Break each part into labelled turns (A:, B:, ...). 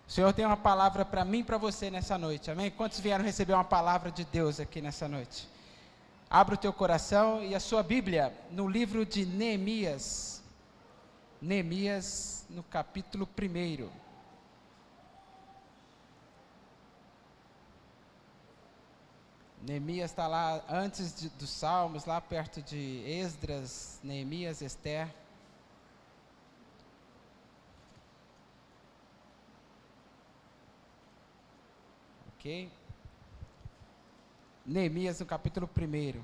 A: O Senhor tem uma palavra para mim e para você nessa noite, amém? Quantos vieram receber uma palavra de Deus aqui nessa noite? Abra o teu coração e a sua Bíblia no livro de Neemias. Neemias, no capítulo 1. Neemias está lá antes dos Salmos, lá perto de Esdras, Neemias, Ester. Ok? Neemias, no capítulo 1.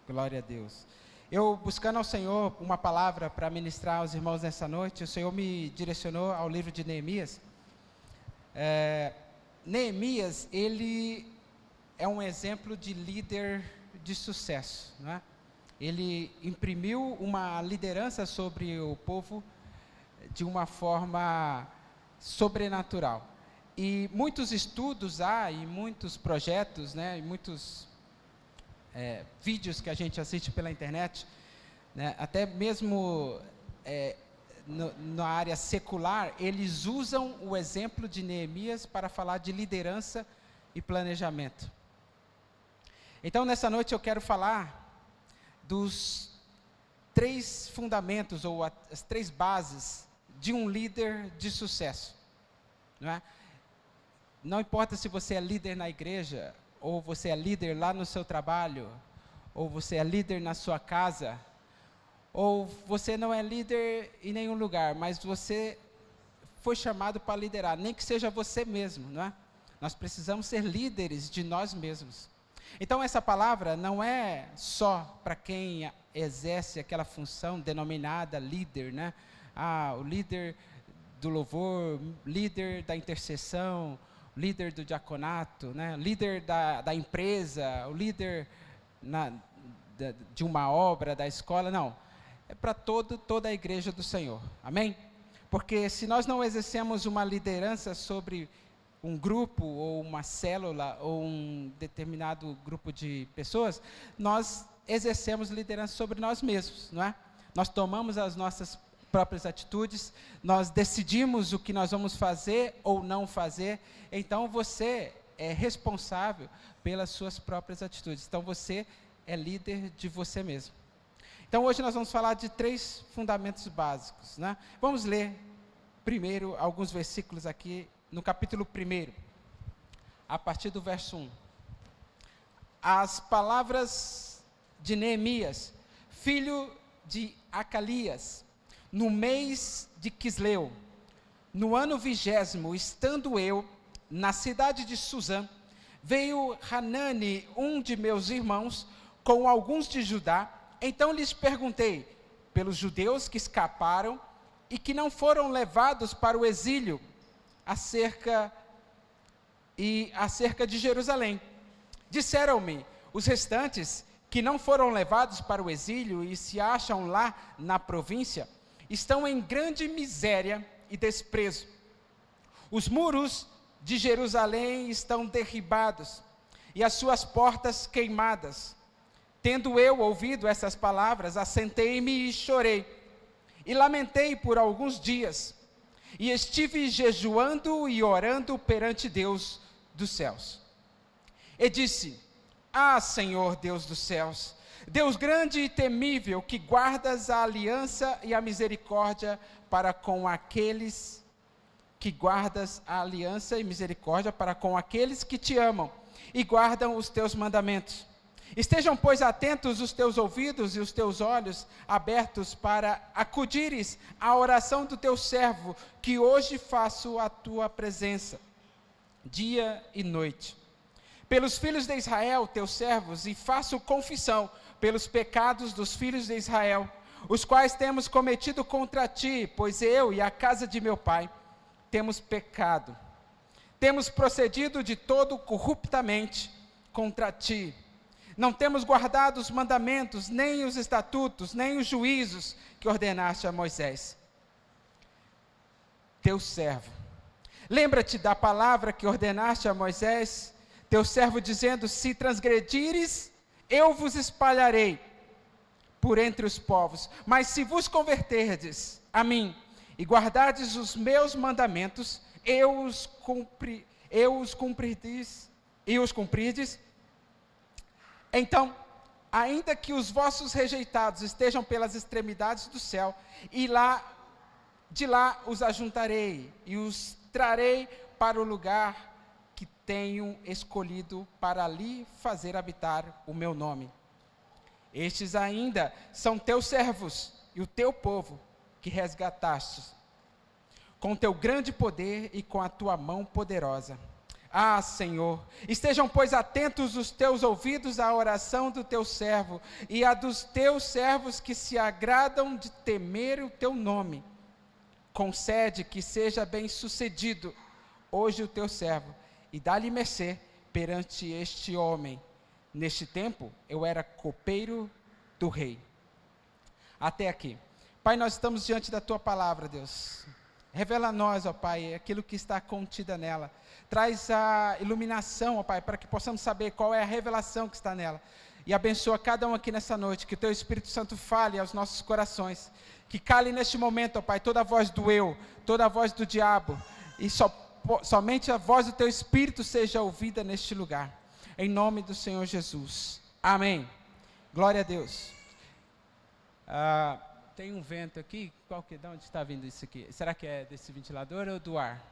A: Glória a Deus. Eu, buscando ao Senhor uma palavra para ministrar aos irmãos nessa noite, o Senhor me direcionou ao livro de Neemias. Neemias, ele é um exemplo de líder de sucesso, não é? Ele imprimiu uma liderança sobre o povo de uma forma sobrenatural. E muitos estudos há, e muitos projetos, né, e muitos vídeos que a gente assiste pela internet, né, até mesmo na área secular, eles usam o exemplo de Neemias para falar de liderança e planejamento. Então, nessa noite eu quero falar dos 3 fundamentos, ou as 3 bases de um líder de sucesso. Não é? Não importa se você é líder na igreja, ou você é líder lá no seu trabalho, ou você é líder na sua casa, ou você não é líder em nenhum lugar, mas você foi chamado para liderar, nem que seja você mesmo, não é? Nós precisamos ser líderes de nós mesmos. Então essa palavra não é só para quem exerce aquela função denominada líder, né? O líder do louvor, líder da intercessão, líder do diaconato, né? Líder da empresa, o líder de uma obra, da escola, não. É para toda a igreja do Senhor, amém? Porque se nós não exercemos uma liderança sobre um grupo, ou uma célula, ou um determinado grupo de pessoas, nós exercemos liderança sobre nós mesmos, não é? Nós tomamos as nossas próprias atitudes, nós decidimos o que nós vamos fazer ou não fazer, então você é responsável pelas suas próprias atitudes, então você é líder de você mesmo. Então hoje nós vamos falar de 3 fundamentos básicos, né? Vamos ler primeiro alguns versículos aqui no capítulo 1, a partir do verso 1. As palavras de Neemias, filho de Acalias, no mês de Quisleu, no ano 20º, estando eu na cidade de Suzã, veio Hanani, um de meus irmãos, com alguns de Judá. Então lhes perguntei pelos judeus que escaparam e que não foram levados para o exílio, acerca de Jerusalém. Disseram-me os restantes que não foram levados para o exílio e se acham lá na província, estão em grande miséria e desprezo. Os muros de Jerusalém estão derribados e as suas portas queimadas. Tendo eu ouvido essas palavras, assentei-me e chorei, e lamentei por alguns dias, e estive jejuando e orando perante Deus dos céus. E disse: Senhor Deus dos céus, Deus grande e temível, que guardas a aliança e a misericórdia para com aqueles que te amam e guardam os teus mandamentos. Estejam, pois, atentos os teus ouvidos e os teus olhos abertos para acudires à oração do teu servo, que hoje faço à tua presença, dia e noite. Pelos filhos de Israel, teus servos, e faço confissão pelos pecados dos filhos de Israel, os quais temos cometido contra ti, pois eu e a casa de meu pai temos pecado. Temos procedido de todo corruptamente contra ti. Não temos guardado os mandamentos, nem os estatutos, nem os juízos que ordenaste a Moisés, teu servo. Lembra-te da palavra que ordenaste a Moisés, teu servo, dizendo: se transgredires eu vos espalharei por entre os povos, mas se vos converterdes a mim, e guardardes os meus mandamentos, e os cumprirdes, então, ainda que os vossos rejeitados estejam pelas extremidades do céu, de lá os ajuntarei, e os trarei para o lugar que tenho escolhido para ali fazer habitar o meu nome. Estes ainda são teus servos e o teu povo, que resgatastes, com teu grande poder e com a tua mão poderosa. Ah, Senhor, estejam, pois, atentos os teus ouvidos à oração do teu servo e à dos teus servos que se agradam de temer o teu nome. Concede que seja bem sucedido hoje o teu servo, e dá-lhe mercê perante este homem. Neste tempo, eu era copeiro do rei. Até aqui. Pai, nós estamos diante da tua palavra, Deus. Revela a nós, ó Pai, aquilo que está contida nela. Traz a iluminação, ó Pai, para que possamos saber qual é a revelação que está nela. E abençoa cada um aqui nessa noite, que o teu Espírito Santo fale aos nossos corações. Que cale neste momento, ó Pai, toda a voz do eu, toda a voz do diabo. E somente a voz do teu Espírito seja ouvida neste lugar. Em nome do Senhor Jesus. Amém. Glória a Deus. Tem um vento aqui, de onde está vindo isso aqui? Será que é desse ventilador ou do ar?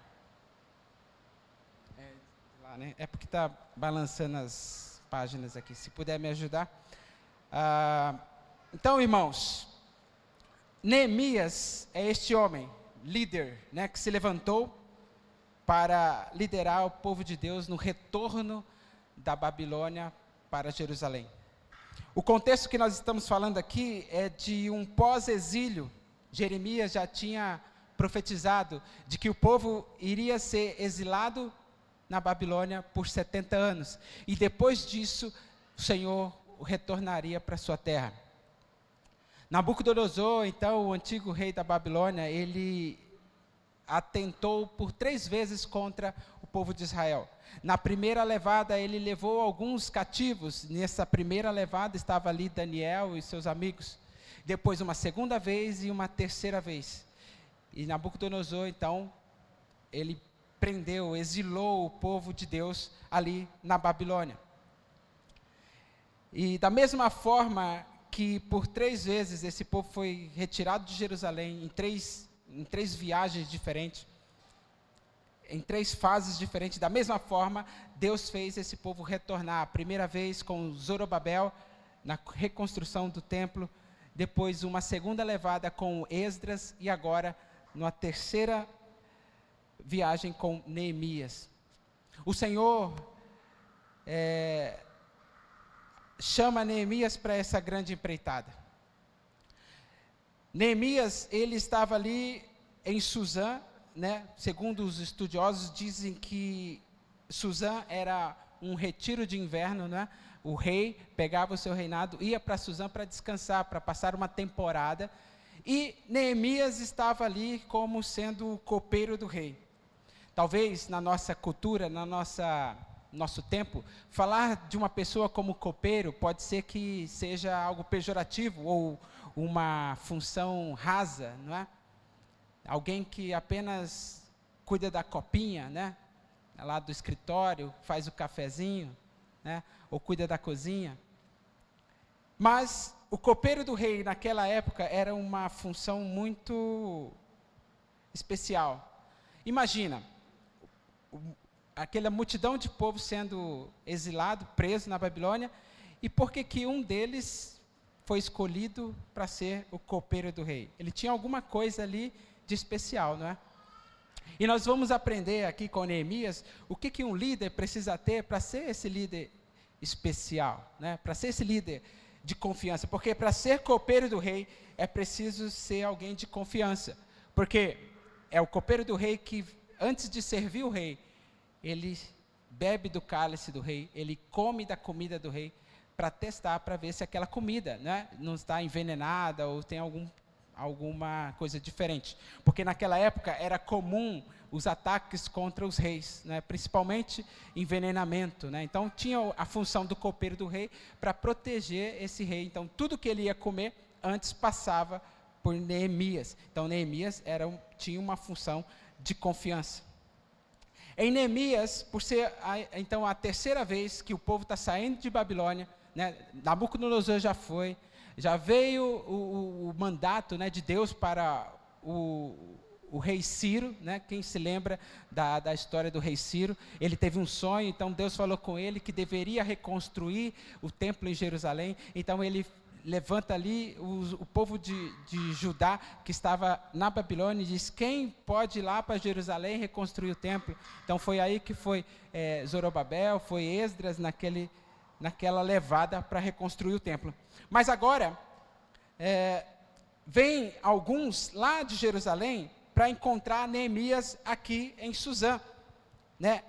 A: Lá, né? É porque está balançando as páginas aqui, se puder me ajudar. Então, irmãos, Neemias é este homem, líder, né, que se levantou para liderar o povo de Deus no retorno da Babilônia para Jerusalém. O contexto que nós estamos falando aqui é de um pós-exílio. Jeremias já tinha profetizado de que o povo iria ser exilado na Babilônia por 70 anos. E depois disso, o Senhor o retornaria para a sua terra. Nabucodonosor, então, o antigo rei da Babilônia, ele atentou por 3 vezes contra o povo de Israel. Na primeira levada, ele levou alguns cativos. Nessa primeira levada estava ali Daniel e seus amigos. Depois uma segunda vez e uma terceira vez. E Nabucodonosor, então, ele prendeu, exilou o povo de Deus ali na Babilônia. E da mesma forma que por 3 vezes esse povo foi retirado de Jerusalém, em três viagens diferentes, em 3 fases diferentes, da mesma forma, Deus fez esse povo retornar. A primeira vez com Zorobabel, na reconstrução do templo, depois uma segunda levada com Esdras, e agora, numa terceira viagem com Neemias. O Senhor chama Neemias para essa grande empreitada. Neemias, ele estava ali em Suzã, né? Segundo os estudiosos, dizem que Suzã era um retiro de inverno, né? O rei pegava o seu reinado, ia para Suzã para descansar, para passar uma temporada, e Neemias estava ali como sendo o copeiro do rei. Talvez na nossa cultura, nosso tempo, falar de uma pessoa como copeiro pode ser que seja algo pejorativo ou uma função rasa, não é? Alguém que apenas cuida da copinha, né? Lá do escritório, faz o cafezinho, né? Ou cuida da cozinha. Mas o copeiro do rei naquela época era uma função muito especial. Imagina, aquela multidão de povo sendo exilado, preso na Babilônia, e por que um deles foi escolhido para ser o copeiro do rei? Ele tinha alguma coisa ali de especial, não é? E nós vamos aprender aqui com Neemias o que um líder precisa ter para ser esse líder especial, né? Para ser esse líder de confiança, porque para ser copeiro do rei é preciso ser alguém de confiança, porque é o copeiro do rei que, antes de servir o rei, ele bebe do cálice do rei, ele come da comida do rei, para testar, para ver se aquela comida, né, não está envenenada ou tem alguma coisa diferente, porque naquela época era comum os ataques contra os reis, né, principalmente envenenamento, né, então tinha a função do copeiro do rei para proteger esse rei, então tudo que ele ia comer antes passava por Neemias, então Neemias tinha uma função de confiança. Em Neemias, por ser então a terceira vez que o povo está saindo de Babilônia, né, Nabucodonosor já veio o mandato, né, de Deus para o rei Ciro, né, quem se lembra da história do rei Ciro, ele teve um sonho, então Deus falou com ele que deveria reconstruir o templo em Jerusalém, então ele levanta ali o povo de Judá, que estava na Babilônia, e diz, quem pode ir lá para Jerusalém reconstruir o templo? Então foi aí que foi Zorobabel, foi Esdras, naquela levada para reconstruir o templo. Mas agora, vem alguns lá de Jerusalém para encontrar Neemias aqui em Suzã, né?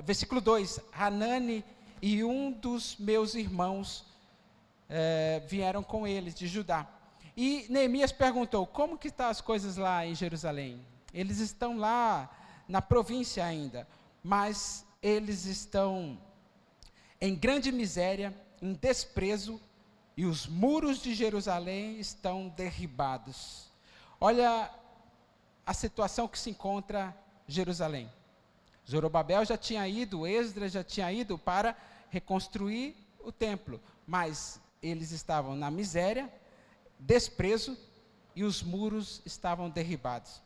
A: Versículo 2, Hanani e um dos meus irmãos vieram com eles de Judá. E Neemias perguntou, como que estão as coisas lá em Jerusalém? Eles estão lá na província ainda, mas eles estão em grande miséria, em desprezo, e os muros de Jerusalém estão derribados. Olha a situação que se encontra Jerusalém. Zorobabel já tinha ido, Esdras já tinha ido para reconstruir o templo, mas eles estavam na miséria, desprezo, e os muros estavam derribados.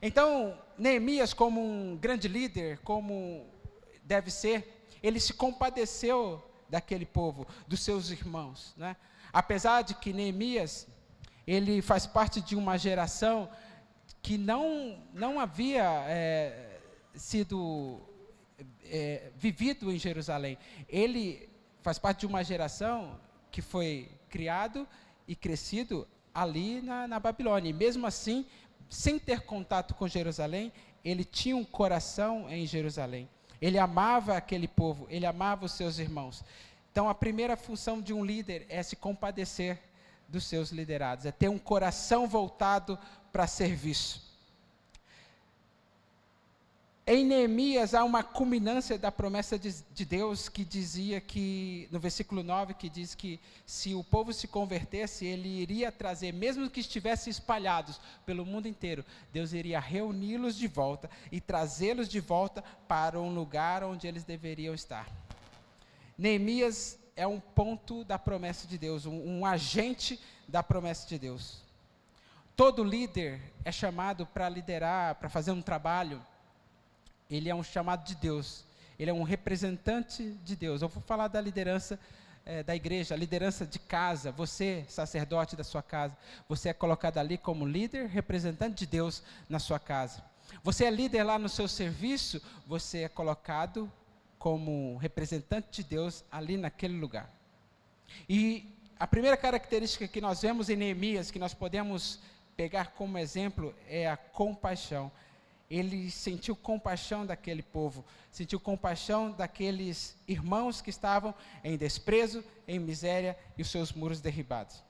A: Então, Neemias, como um grande líder, como deve ser, ele se compadeceu daquele povo, dos seus irmãos, né? Apesar de que Neemias, ele faz parte de uma geração que não havia sido vivido em Jerusalém. Ele faz parte de uma geração que foi criado e crescido ali na Babilônia. E mesmo assim, sem ter contato com Jerusalém, ele tinha um coração em Jerusalém. Ele amava aquele povo, ele amava os seus irmãos. Então, a primeira função de um líder é se compadecer dos seus liderados, é ter um coração voltado para serviço. Em Neemias há uma culminância da promessa de Deus que dizia que, no versículo 9, que diz que se o povo se convertesse, ele iria trazer, mesmo que estivessem espalhados pelo mundo inteiro, Deus iria reuni-los de volta e trazê-los de volta para um lugar onde eles deveriam estar. Neemias é um ponto da promessa de Deus, um agente da promessa de Deus. Todo líder é chamado para liderar, para fazer um trabalho. Ele é um chamado de Deus, ele é um representante de Deus. Eu vou falar da liderança da igreja, a liderança de casa. Você, sacerdote da sua casa, você é colocado ali como líder, representante de Deus na sua casa. Você é líder lá no seu serviço, você é colocado como representante de Deus ali naquele lugar. E a primeira característica que nós vemos em Neemias, que nós podemos pegar como exemplo, é a compaixão. Ele sentiu compaixão daquele povo, sentiu compaixão daqueles irmãos que estavam em desprezo, em miséria e os seus muros derribados.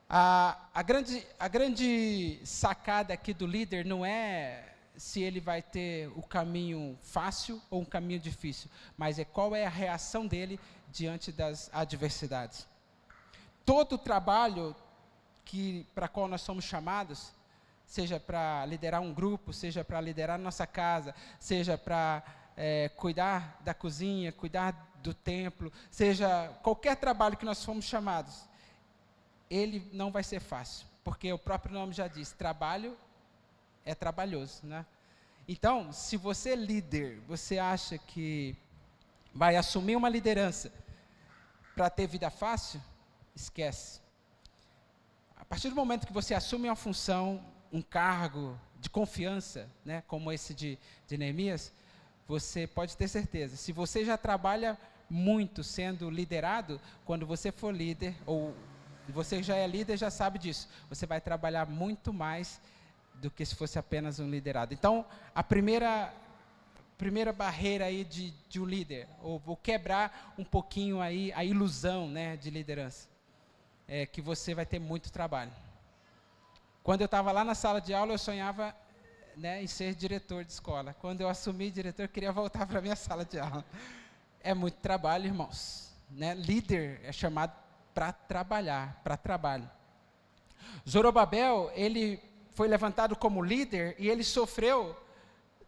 A: A grande sacada aqui do líder não é se ele vai ter o caminho fácil ou um caminho difícil, mas é qual é a reação dele diante das adversidades. Todo o trabalho para qual nós somos chamados, seja para liderar um grupo, seja para liderar nossa casa, seja para cuidar da cozinha, cuidar do templo, seja qualquer trabalho que nós fomos chamados, ele não vai ser fácil, porque o próprio nome já diz, trabalho é trabalhoso, né? Então, se você é líder, você acha que vai assumir uma liderança para ter vida fácil, esquece. A partir do momento que você assume uma função, um cargo de confiança, né, como esse de Neemias, você pode ter certeza, se você já trabalha muito sendo liderado, quando você for líder, ou você já é líder, já sabe disso, você vai trabalhar muito mais do que se fosse apenas um liderado. Então, a primeira barreira aí de um líder, ou vou quebrar um pouquinho aí a ilusão, né, de liderança. é que você vai ter muito trabalho. Quando eu estava lá na sala de aula, eu sonhava, né, em ser diretor de escola. Quando eu assumi diretor, eu queria voltar para a minha sala de aula. É muito trabalho, irmãos. Né? Líder é chamado para trabalhar, para trabalho. Zorobabel, ele foi levantado como líder e ele sofreu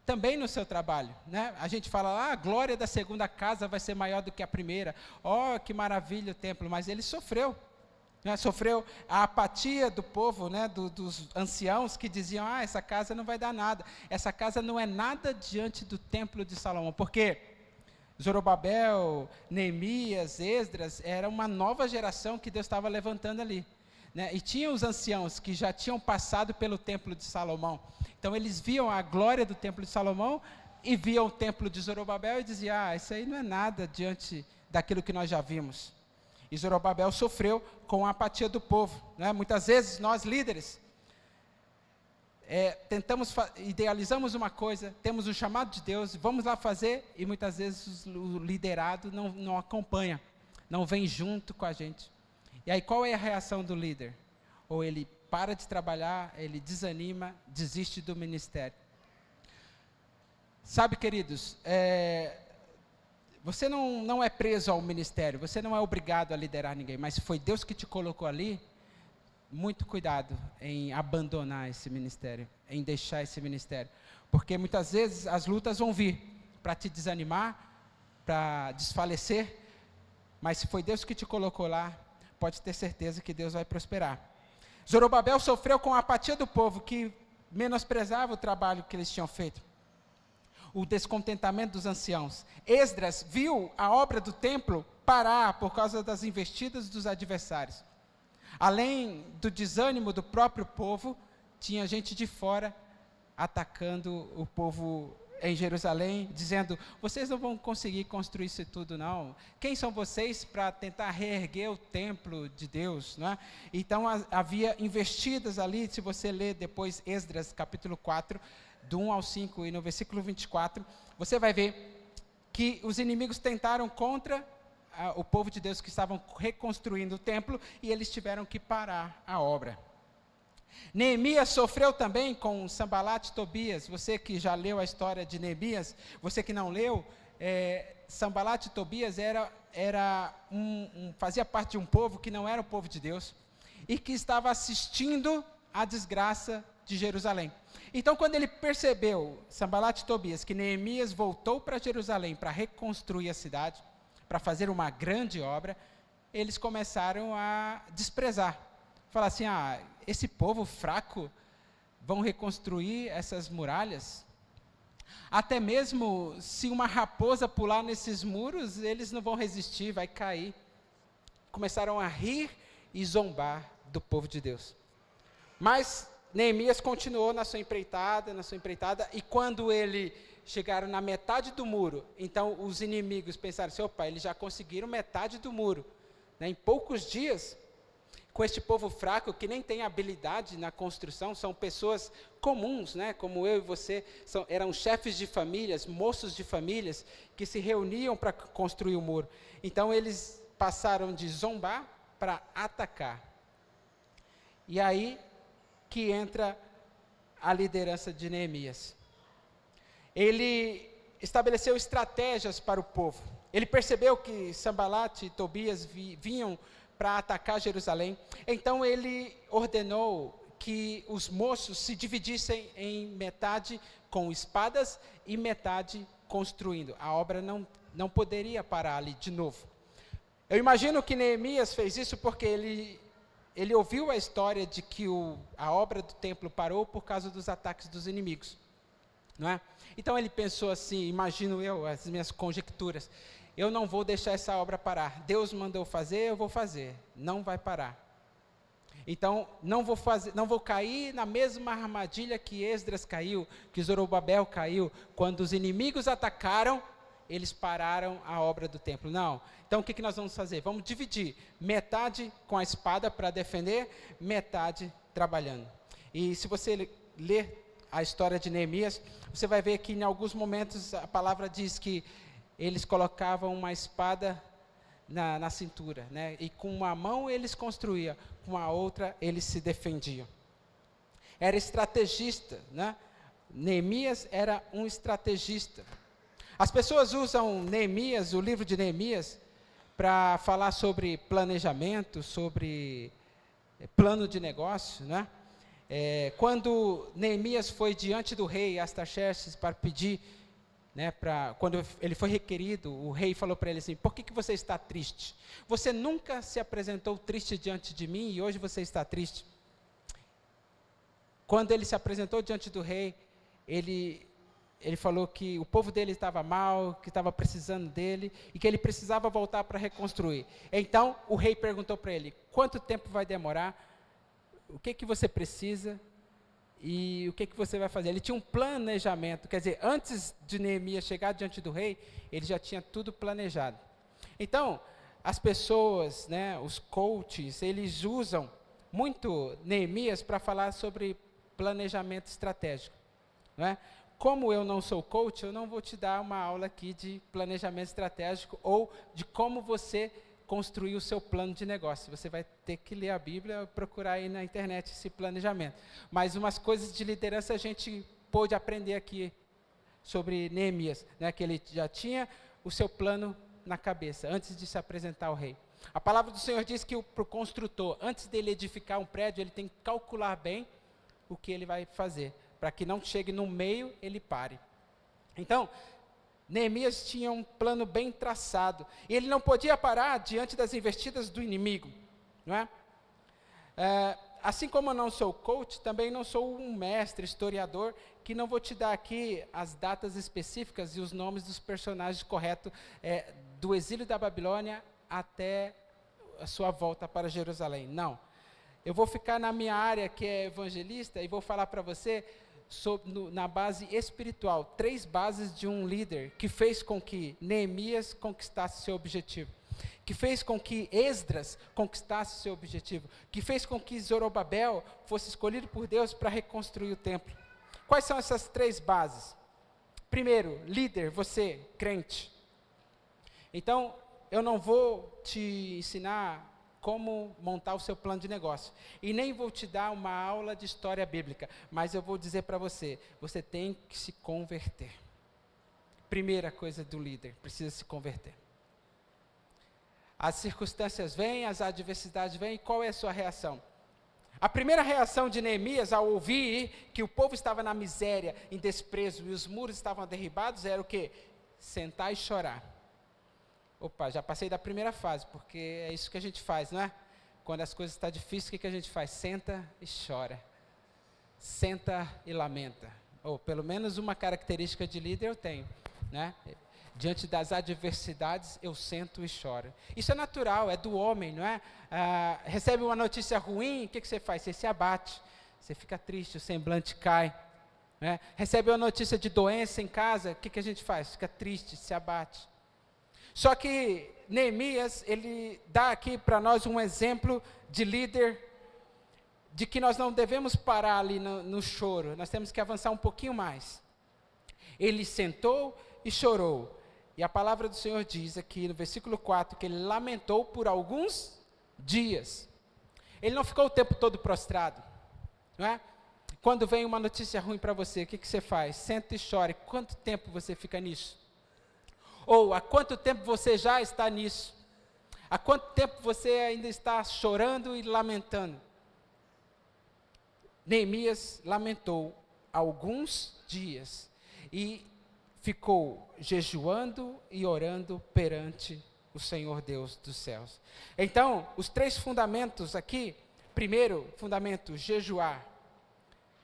A: também no seu trabalho, né? A gente fala, a glória da segunda casa vai ser maior do que a primeira. Oh, que maravilha o templo, mas ele sofreu. Né? Sofreu a apatia do povo, né? Dos anciãos que diziam, essa casa não vai dar nada. Essa casa não é nada diante do templo de Salomão. Por quê? Zorobabel, Neemias, Esdras, era uma nova geração que Deus estava levantando ali. Né? E tinha os anciãos que já tinham passado pelo templo de Salomão. Então eles viam a glória do templo de Salomão e viam o templo de Zorobabel e diziam, isso aí não é nada diante daquilo que nós já vimos. E Zorobabel sofreu com a apatia do povo. Né? Muitas vezes nós líderes, idealizamos uma coisa, temos o chamado de Deus, vamos lá fazer, e muitas vezes o liderado não acompanha, não vem junto com a gente. E aí qual é a reação do líder? Ou ele para de trabalhar, ele desanima, desiste do ministério. Sabe, queridos, você não é preso ao ministério, você não é obrigado a liderar ninguém, mas se foi Deus que te colocou ali, muito cuidado em abandonar esse ministério, em deixar esse ministério, porque muitas vezes as lutas vão vir para te desanimar, para desfalecer, mas se foi Deus que te colocou lá, pode ter certeza que Deus vai prosperar. Zorobabel sofreu com a apatia do povo, que menosprezava o trabalho que eles tinham feito, o descontentamento dos anciãos. Esdras viu a obra do templo parar por causa das investidas dos adversários. Além do desânimo do próprio povo, tinha gente de fora atacando o povo em Jerusalém, dizendo, vocês não vão conseguir construir isso tudo não. Quem são vocês para tentar reerguer o templo de Deus? Não é? Então havia investidas ali, se você ler depois Esdras capítulo 4, do 1 ao 5 e no versículo 24, você vai ver que os inimigos tentaram contra o povo de Deus que estavam reconstruindo o templo, e eles tiveram que parar a obra. Neemias sofreu também com Sanbalat e Tobias. Você que já leu a história de Neemias, você que não leu, Sanbalat e Tobias fazia parte de um povo que não era o povo de Deus, e que estava assistindo a desgraça de Jerusalém. Então, quando ele percebeu, Sanbalat e Tobias, que Neemias voltou para Jerusalém para reconstruir a cidade, para fazer uma grande obra, eles começaram a desprezar. Falar assim, esse povo fraco vão reconstruir essas muralhas? Até mesmo se uma raposa pular nesses muros, eles não vão resistir, vai cair. Começaram a rir e zombar do povo de Deus. Mas Neemias continuou na sua empreitada, e quando ele chegaram na metade do muro, então os inimigos pensaram assim, opa, eles já conseguiram metade do muro, né? Em poucos dias, com este povo fraco, que nem tem habilidade na construção, são pessoas comuns, né? Como eu e você, eram chefes de famílias, moços de famílias, que se reuniam para construir o muro. Então eles passaram de zombar para atacar. E aí que entra a liderança de Neemias. Ele estabeleceu estratégias para o povo. Ele percebeu que Sanbalat e Tobias vinham para atacar Jerusalém. Então ele ordenou que os moços se dividissem em metade com espadas e metade construindo. A obra não poderia parar ali de novo. Eu imagino que Neemias fez isso porque ele ouviu a história de que a obra do templo parou por causa dos ataques dos inimigos. Não é? Então ele pensou assim, imagino eu, as minhas conjecturas, eu não vou deixar essa obra parar. Deus mandou fazer, eu vou fazer. Não vai parar. Então, não vou cair na mesma armadilha que Esdras caiu, que Zorobabel caiu. Quando os inimigos atacaram, eles pararam a obra do templo. Não. Então, o que nós vamos fazer? Vamos dividir. Metade com a espada para defender, metade trabalhando. E se você ler a história de Neemias, você vai ver que em alguns momentos a palavra diz que eles colocavam uma espada na cintura, né? E com uma mão eles construíam, com a outra eles se defendiam. Era estrategista, né? Neemias era um estrategista. As pessoas usam Neemias, o livro de Neemias, para falar sobre planejamento, sobre plano de negócio, né? Quando Neemias foi diante do rei Artaxerxes para pedir, né, quando ele foi requerido, o rei falou para ele assim: por que você está triste? Você nunca se apresentou triste diante de mim e hoje você está triste. Quando ele se apresentou diante do rei, ele falou que o povo dele estava mal, que estava precisando dele e que ele precisava voltar para reconstruir. Então o rei perguntou para ele: quanto tempo vai demorar? O que você precisa? E o que você vai fazer? Ele tinha um planejamento, quer dizer, antes de Neemias chegar diante do rei, ele já tinha tudo planejado. Então, as pessoas, né, os coaches, eles usam muito Neemias para falar sobre planejamento estratégico, não é? Como eu não sou coach, eu não vou te dar uma aula aqui de planejamento estratégico ou de como você construir o seu plano de negócio. Você vai ter que ler a Bíblia e procurar aí na internet esse planejamento. Mas umas coisas de liderança a gente pôde aprender aqui sobre Neemias, né, que ele já tinha o seu plano na cabeça, antes de se apresentar ao rei. A palavra do Senhor diz que para o construtor, antes dele edificar um prédio, ele tem que calcular bem o que ele vai fazer, para que não chegue no meio, ele pare. Então, Neemias tinha um plano bem traçado, e ele não podia parar diante das investidas do inimigo, não é? Assim como eu não sou coach, também não sou um mestre, historiador, que não vou te dar aqui as datas específicas e os nomes dos personagens corretos do exílio da Babilônia até a sua volta para Jerusalém. Não. Eu vou ficar na minha área, que é evangelista, e vou falar para você na base espiritual, 3 bases de um líder que fez com que Neemias conquistasse seu objetivo, que fez com que Esdras conquistasse seu objetivo, que fez com que Zorobabel fosse escolhido por Deus para reconstruir o templo. Quais são essas 3 bases? Primeiro, líder, você, crente. Então, eu não vou te ensinar como montar o seu plano de negócio. E nem vou te dar uma aula de história bíblica, mas eu vou dizer para você, você tem que se converter. Primeira coisa do líder, precisa se converter. As circunstâncias vêm, as adversidades vêm, e qual é a sua reação? A primeira reação de Neemias ao ouvir que o povo estava na miséria, em desprezo, e os muros estavam derribados, era o quê? Sentar e chorar. Opa, já passei da primeira fase, porque é isso que a gente faz, não é? Quando as coisas estão difíceis, o que a gente faz? Senta e chora. Senta e lamenta. Ou pelo menos uma característica de líder eu tenho, né? Diante das adversidades, eu sento e choro. Isso é natural, é do homem, não é? Recebe uma notícia ruim, o que você faz? Você se abate, você fica triste, o semblante cai. Né? Recebe uma notícia de doença em casa, o que a gente faz? Fica triste, se abate. Só que Neemias, ele dá aqui para nós um exemplo de líder, de que nós não devemos parar ali no choro, nós temos que avançar um pouquinho mais. Ele sentou e chorou. E a palavra do Senhor diz aqui no versículo 4, que ele lamentou por alguns dias. Ele não ficou o tempo todo prostrado, não é? Quando vem uma notícia ruim para você, o que você faz? Senta e chora. E quanto tempo você fica nisso? Ou há quanto tempo você já está nisso? Há quanto tempo você ainda está chorando e lamentando? Neemias lamentou alguns dias e ficou jejuando e orando perante o Senhor Deus dos céus. Então, os 3 fundamentos aqui, primeiro fundamento, jejuar.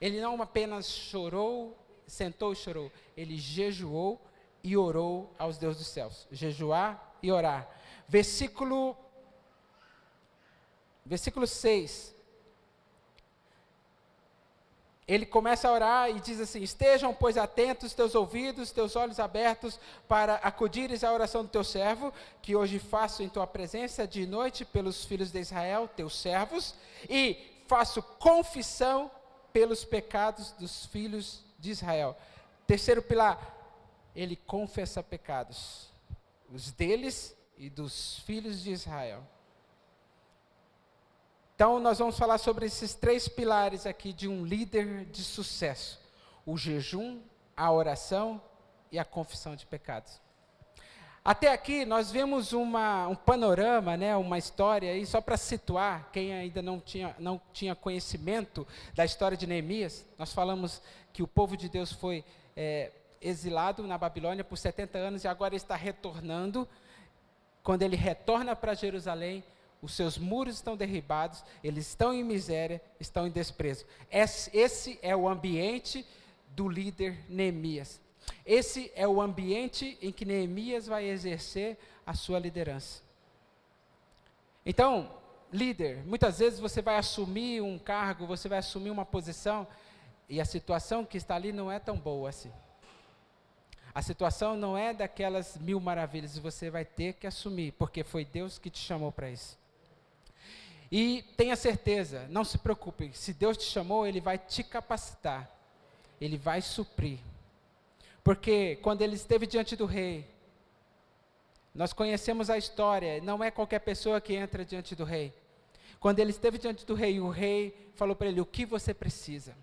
A: Ele não apenas chorou, sentou e chorou, ele jejuou e orou aos deuses dos céus. Jejuar e orar. Versículo 6. Ele começa a orar e diz assim: estejam, pois, atentos teus ouvidos, teus olhos abertos, para acudires à oração do teu servo, que hoje faço em tua presença de noite pelos filhos de Israel, teus servos, e faço confissão pelos pecados dos filhos de Israel. Terceiro pilar, ele confessa pecados, os deles e dos filhos de Israel. Então, nós vamos falar sobre esses 3 pilares aqui de um líder de sucesso: o jejum, a oração e a confissão de pecados. Até aqui, nós vemos um panorama, né, uma história, aí, só para situar quem ainda não tinha conhecimento da história de Neemias. Nós falamos que o povo de Deus foi exilado na Babilônia por 70 anos e agora está retornando. Quando ele retorna para Jerusalém, os seus muros estão derribados, eles estão em miséria, estão em desprezo. Esse é o ambiente do líder Neemias. Esse é o ambiente em que Neemias vai exercer a sua liderança. Então, líder, muitas vezes você vai assumir um cargo, você vai assumir uma posição, e a situação que está ali não é tão boa assim. A situação não é daquelas 1000 maravilhas, você vai ter que assumir, porque foi Deus que te chamou para isso. E tenha certeza, não se preocupe, se Deus te chamou, Ele vai te capacitar, Ele vai suprir. Porque quando ele esteve diante do rei, nós conhecemos a história, não é qualquer pessoa que entra diante do rei. Quando ele esteve diante do rei, o rei falou para ele: o que você precisa?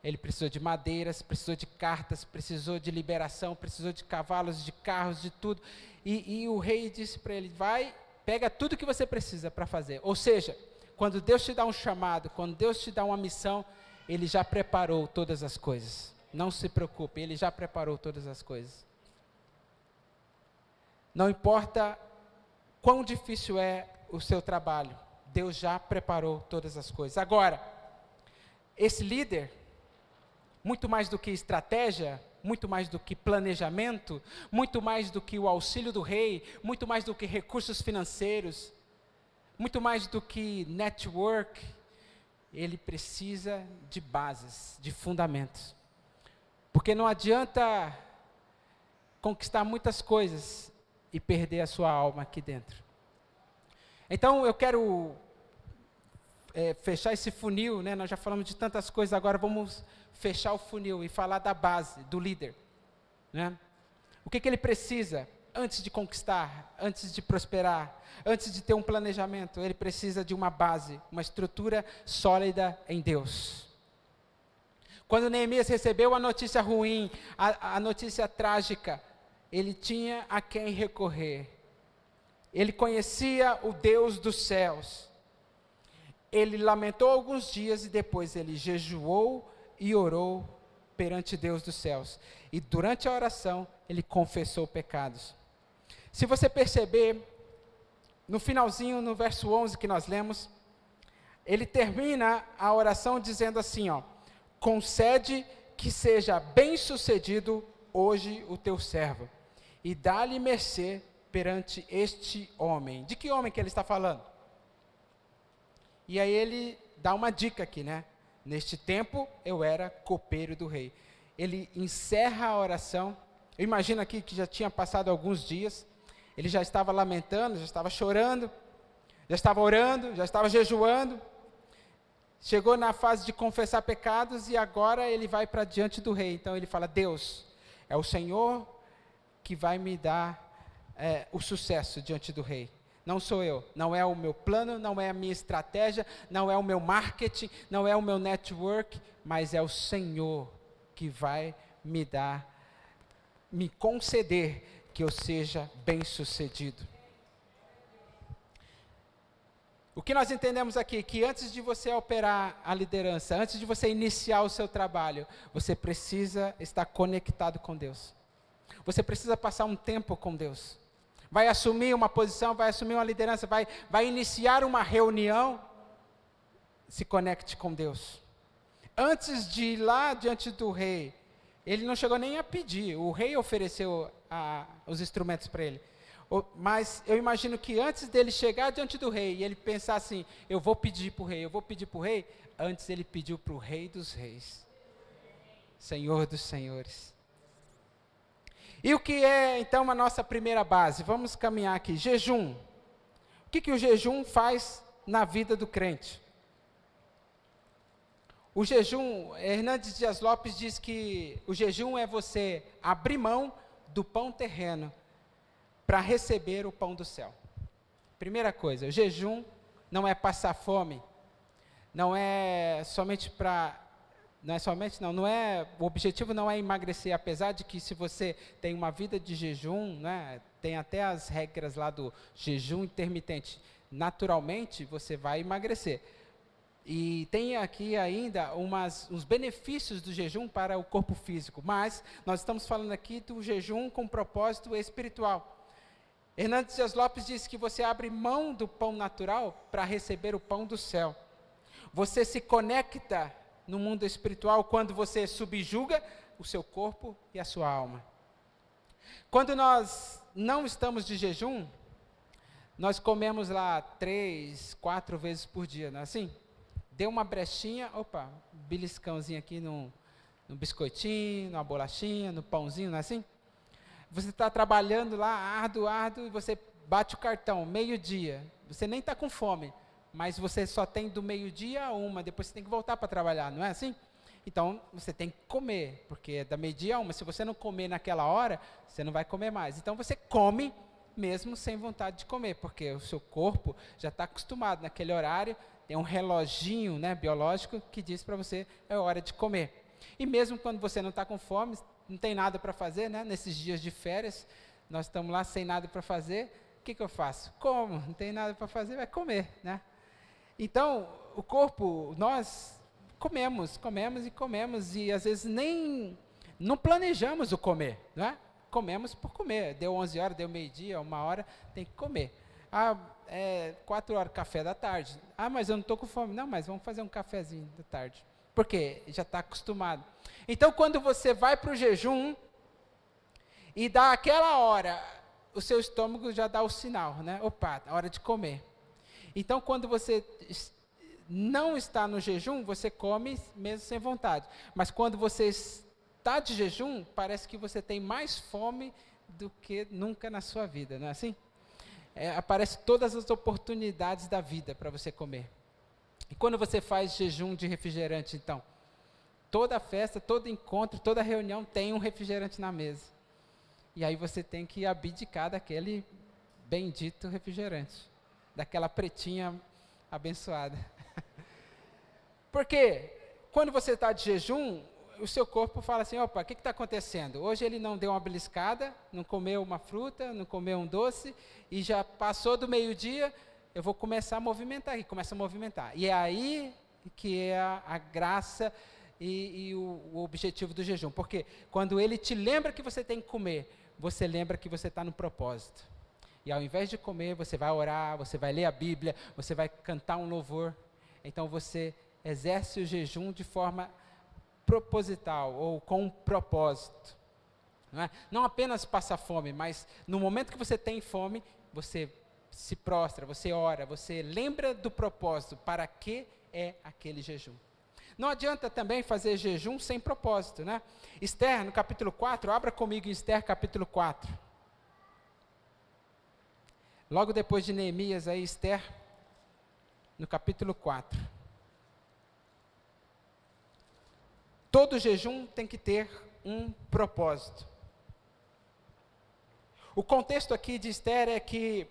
A: Ele precisou de madeiras, precisou de cartas, precisou de liberação, precisou de cavalos, de carros, de tudo. E o rei disse para ele: vai, pega tudo que você precisa para fazer. Ou seja, quando Deus te dá um chamado, quando Deus te dá uma missão, Ele já preparou todas as coisas. Não se preocupe, Ele já preparou todas as coisas. Não importa quão difícil é o seu trabalho, Deus já preparou todas as coisas. Agora, esse líder, muito mais do que estratégia, muito mais do que planejamento, muito mais do que o auxílio do rei, muito mais do que recursos financeiros, muito mais do que network, ele precisa de bases, de fundamentos. Porque não adianta conquistar muitas coisas e perder a sua alma aqui dentro. Então eu quero fechar esse funil, né? Nós já falamos de tantas coisas, agora vamos fechar o funil e falar da base, do líder. Né? O que ele precisa antes de conquistar, antes de prosperar, antes de ter um planejamento? Ele precisa de uma base, uma estrutura sólida em Deus. Quando Neemias recebeu a notícia ruim, a notícia trágica, ele tinha a quem recorrer. Ele conhecia o Deus dos céus. Ele lamentou alguns dias e depois ele jejuou e orou perante Deus dos céus. E durante a oração, ele confessou pecados. Se você perceber, no finalzinho, no verso 11 que nós lemos, ele termina a oração dizendo assim, ó: concede que seja bem-sucedido hoje o teu servo, e dá-lhe mercê perante este homem. De que homem que ele está falando? E aí ele dá uma dica aqui, né? Neste tempo eu era copeiro do rei. Ele encerra a oração. Eu imagino aqui que já tinha passado alguns dias. Ele já estava lamentando, já estava chorando, já estava orando, já estava jejuando. Chegou na fase de confessar pecados e agora ele vai para diante do rei. Então ele fala: Deus, é o Senhor que vai me dar o sucesso diante do rei. Não sou eu, não é o meu plano, não é a minha estratégia, não é o meu marketing, não é o meu network, mas é o Senhor que vai me dar, me conceder que eu seja bem-sucedido. O que nós entendemos aqui, que antes de você operar a liderança, antes de você iniciar o seu trabalho, você precisa estar conectado com Deus. Você precisa passar um tempo com Deus. Vai assumir uma posição, vai assumir uma liderança, vai iniciar uma reunião, se conecte com Deus. Antes de ir lá diante do rei, ele não chegou nem a pedir, o rei ofereceu os instrumentos para ele. Mas eu imagino que antes dele chegar diante do rei, e ele pensar assim: eu vou pedir para o rei, antes ele pediu para o Rei dos Reis, Senhor dos Senhores. E o que é então a nossa primeira base? Vamos caminhar aqui. Jejum. O que o jejum faz na vida do crente? O jejum, Hernandes Dias Lopes diz que o jejum é você abrir mão do pão terreno para receber o pão do céu. Primeira coisa, o jejum não é passar fome, não é somente para, o objetivo não é emagrecer, apesar de que se você tem uma vida de jejum, né, tem até as regras lá do jejum intermitente, naturalmente você vai emagrecer. E tem aqui ainda uns benefícios do jejum para o corpo físico, mas nós estamos falando aqui do jejum com propósito espiritual. Hernandes Dias Lopes diz que você abre mão do pão natural para receber o pão do céu. Você se conecta no mundo espiritual quando você subjuga o seu corpo e a sua alma. Quando nós não estamos de jejum, nós comemos lá 3, 4 vezes por dia, não é assim? Deu uma brechinha, beliscãozinho aqui no biscoitinho, numa bolachinha, no pãozinho, não é assim? Você está trabalhando lá, árduo, e você bate o cartão, meio-dia. Você nem está com fome, mas você só tem do meio-dia a 1, depois você tem que voltar para trabalhar, não é assim? Então, você tem que comer, porque é da meio-dia a 1. Se você não comer naquela hora, você não vai comer mais. Então, você come mesmo sem vontade de comer, porque o seu corpo já está acostumado naquele horário, tem um reloginho, né, biológico que diz para você, é hora de comer. E mesmo quando você não está com fome, não tem nada para fazer, né, nesses dias de férias, nós estamos lá sem nada para fazer, o que eu faço? Como? Não tem nada para fazer, vai comer, né? Então, o corpo, nós comemos, e às vezes nem, não planejamos o comer, não é? Comemos por comer, deu 11 horas, deu meio-dia, 1 hora, tem que comer. 4 horas, café da tarde. Mas eu não estou com fome. Não, mas vamos fazer um cafezinho da tarde. Por quê? Já está acostumado. Então, quando você vai para o jejum, e dá aquela hora, o seu estômago já dá o sinal, né? Hora de comer. Então, quando você não está no jejum, você come mesmo sem vontade. Mas quando você está de jejum, parece que você tem mais fome do que nunca na sua vida, não é assim? Aparecem todas as oportunidades da vida para você comer. E quando você faz jejum de refrigerante, então, toda festa, todo encontro, toda reunião tem um refrigerante na mesa. E aí você tem que abdicar daquele bendito refrigerante, daquela pretinha abençoada. Porque quando você está de jejum, o seu corpo fala assim, o que está acontecendo? Hoje ele não deu uma beliscada, não comeu uma fruta, não comeu um doce, e já passou do meio-dia, eu vou começar a movimentar, e começa a movimentar. E é aí que é a graça e o objetivo do jejum. Porque quando ele te lembra que você tem que comer, você lembra que você está no propósito. E ao invés de comer, você vai orar, você vai ler a Bíblia, você vai cantar um louvor. Então você exerce o jejum de forma proposital, ou com um propósito. Não apenas passar fome, mas no momento que você tem fome, você se prostra, você ora, você lembra do propósito, para que é aquele jejum. Não adianta também fazer jejum sem propósito, né? Esther, no capítulo 4, abra comigo em Esther, capítulo 4. Logo depois de Neemias, aí, Esther, no capítulo 4. Todo jejum tem que ter um propósito. O contexto aqui de Esther é que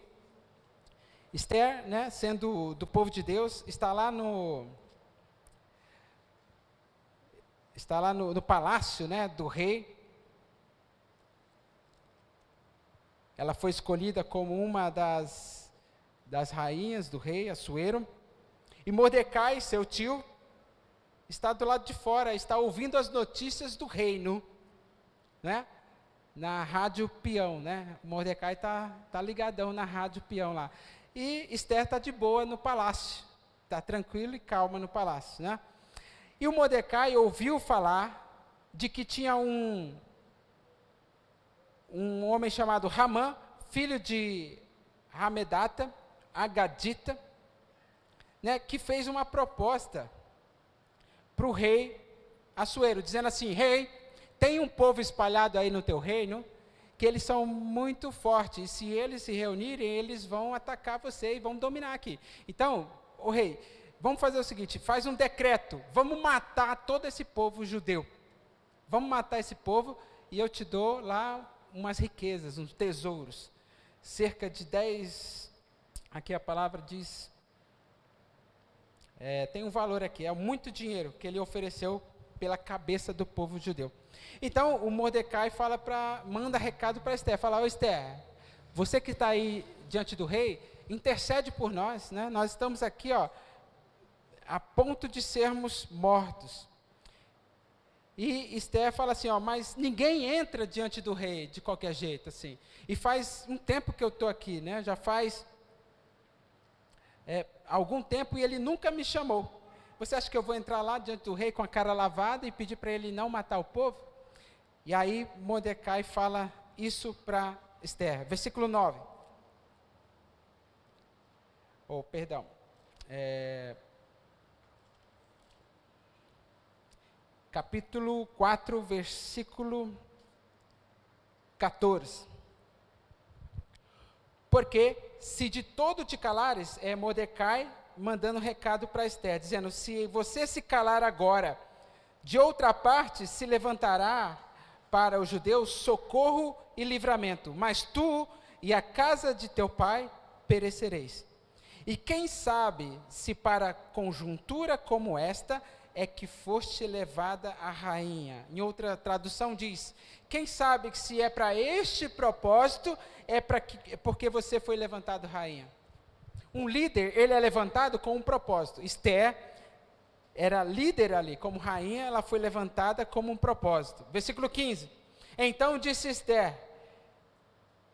A: Esther, né, sendo do povo de Deus, está lá no palácio, né, do rei. Ela foi escolhida como uma das rainhas do rei, Assuero. E Mordecai, seu tio, está do lado de fora, está ouvindo as notícias do reino, né? Na rádio peão, né? Mordecai está ligadão na rádio peão lá. E Esther está de boa no palácio, está tranquilo e calma no palácio, né? E o Mordecai ouviu falar de que tinha um homem chamado Ramã, filho de Hamedata, Agadita, né? Que fez uma proposta para o rei Assuero, dizendo assim, rei, tem um povo espalhado aí no teu reino, que eles são muito fortes, e se eles se reunirem, eles vão atacar você e vão dominar aqui. Então, o rei, vamos fazer o seguinte, faz um decreto, vamos matar todo esse povo judeu, vamos matar esse povo, e eu te dou lá umas riquezas, uns tesouros. cerca de 10, aqui a palavra diz, tem um valor aqui, é muito dinheiro que ele ofereceu pela cabeça do povo judeu. Então, o Mordecai manda recado para Esther, fala: ô Esther, você que está aí diante do rei, intercede por nós, né? Nós estamos aqui, a ponto de sermos mortos. E Esther fala assim, mas ninguém entra diante do rei de qualquer jeito, assim. E faz um tempo que eu estou aqui, né? Já faz algum tempo e ele nunca me chamou. Você acha que eu vou entrar lá diante do rei com a cara lavada e pedir para ele não matar o povo? E aí Mordecai fala isso para Esther. Versículo 9. Capítulo 4, versículo 14. Porque se de todo te calares, é Mordecai mandando recado para Esther, dizendo: se você se calar agora, de outra parte se levantará para os judeus socorro e livramento, mas tu e a casa de teu pai perecereis. E quem sabe se para conjuntura como esta é que foste levada a rainha. Em outra tradução diz: quem sabe que se é para este propósito, porque você foi levantado rainha. Um líder, ele é levantado com um propósito. Esther era líder ali, como rainha, ela foi levantada como um propósito. Versículo 15. Então disse Esther,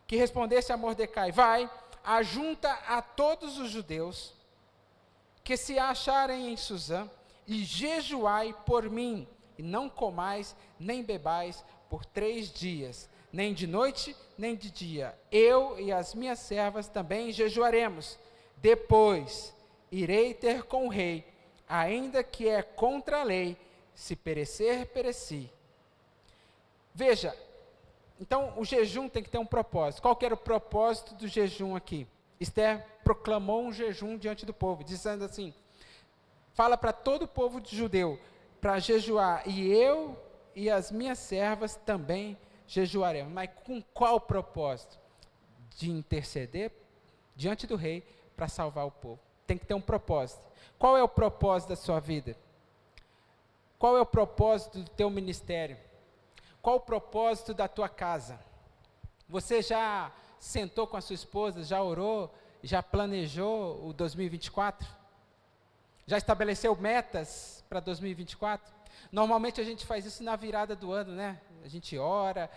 A: que respondesse a Mordecai: vai, ajunta a todos os judeus que se acharem em Suzã, e jejuai por mim, e não comais, nem bebais, por 3 dias, nem de noite, nem de dia. Eu e as minhas servas também jejuaremos. Depois irei ter com o rei, ainda que é contra a lei, se perecer, pereci. Veja, então o jejum tem que ter um propósito. Qual que era o propósito do jejum aqui? Esther proclamou um jejum diante do povo, dizendo assim: fala para todo o povo de judeu para jejuar, e eu e as minhas servas também jejuaremos. Mas com qual propósito? De interceder diante do rei para salvar o povo. Tem que ter um propósito. Qual é o propósito da sua vida? Qual é o propósito do teu ministério? Qual o propósito da tua casa? Você já sentou com a sua esposa, já orou, já planejou o 2024? Já estabeleceu metas para 2024? Normalmente a gente faz isso na virada do ano, né? A gente ora,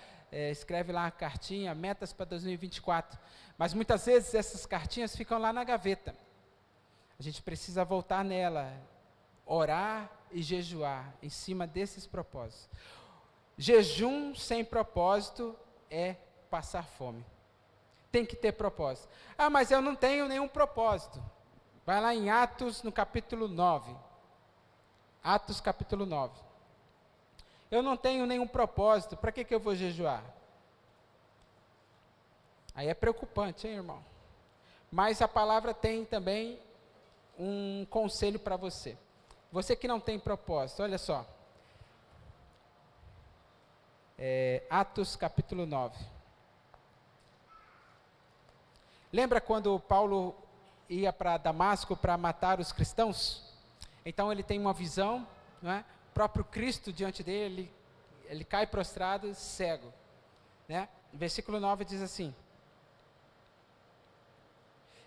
A: escreve lá uma cartinha, metas para 2024. Mas muitas vezes essas cartinhas ficam lá na gaveta. A gente precisa voltar nela, orar e jejuar em cima desses propósitos. Jejum sem propósito é passar fome. Tem que ter propósito. Ah, mas eu não tenho nenhum propósito. Vai lá em Atos, no capítulo 9. Atos, capítulo 9. Eu não tenho nenhum propósito, para que eu vou jejuar? Aí é preocupante, hein, irmão? Mas a palavra tem também um conselho para você. Você que não tem propósito, olha só. Atos, capítulo 9. Lembra quando Paulo ia para Damasco para matar os cristãos? Então ele tem uma visão, não é? O próprio Cristo diante dele, ele cai prostrado, cego, né? Versículo 9 diz assim: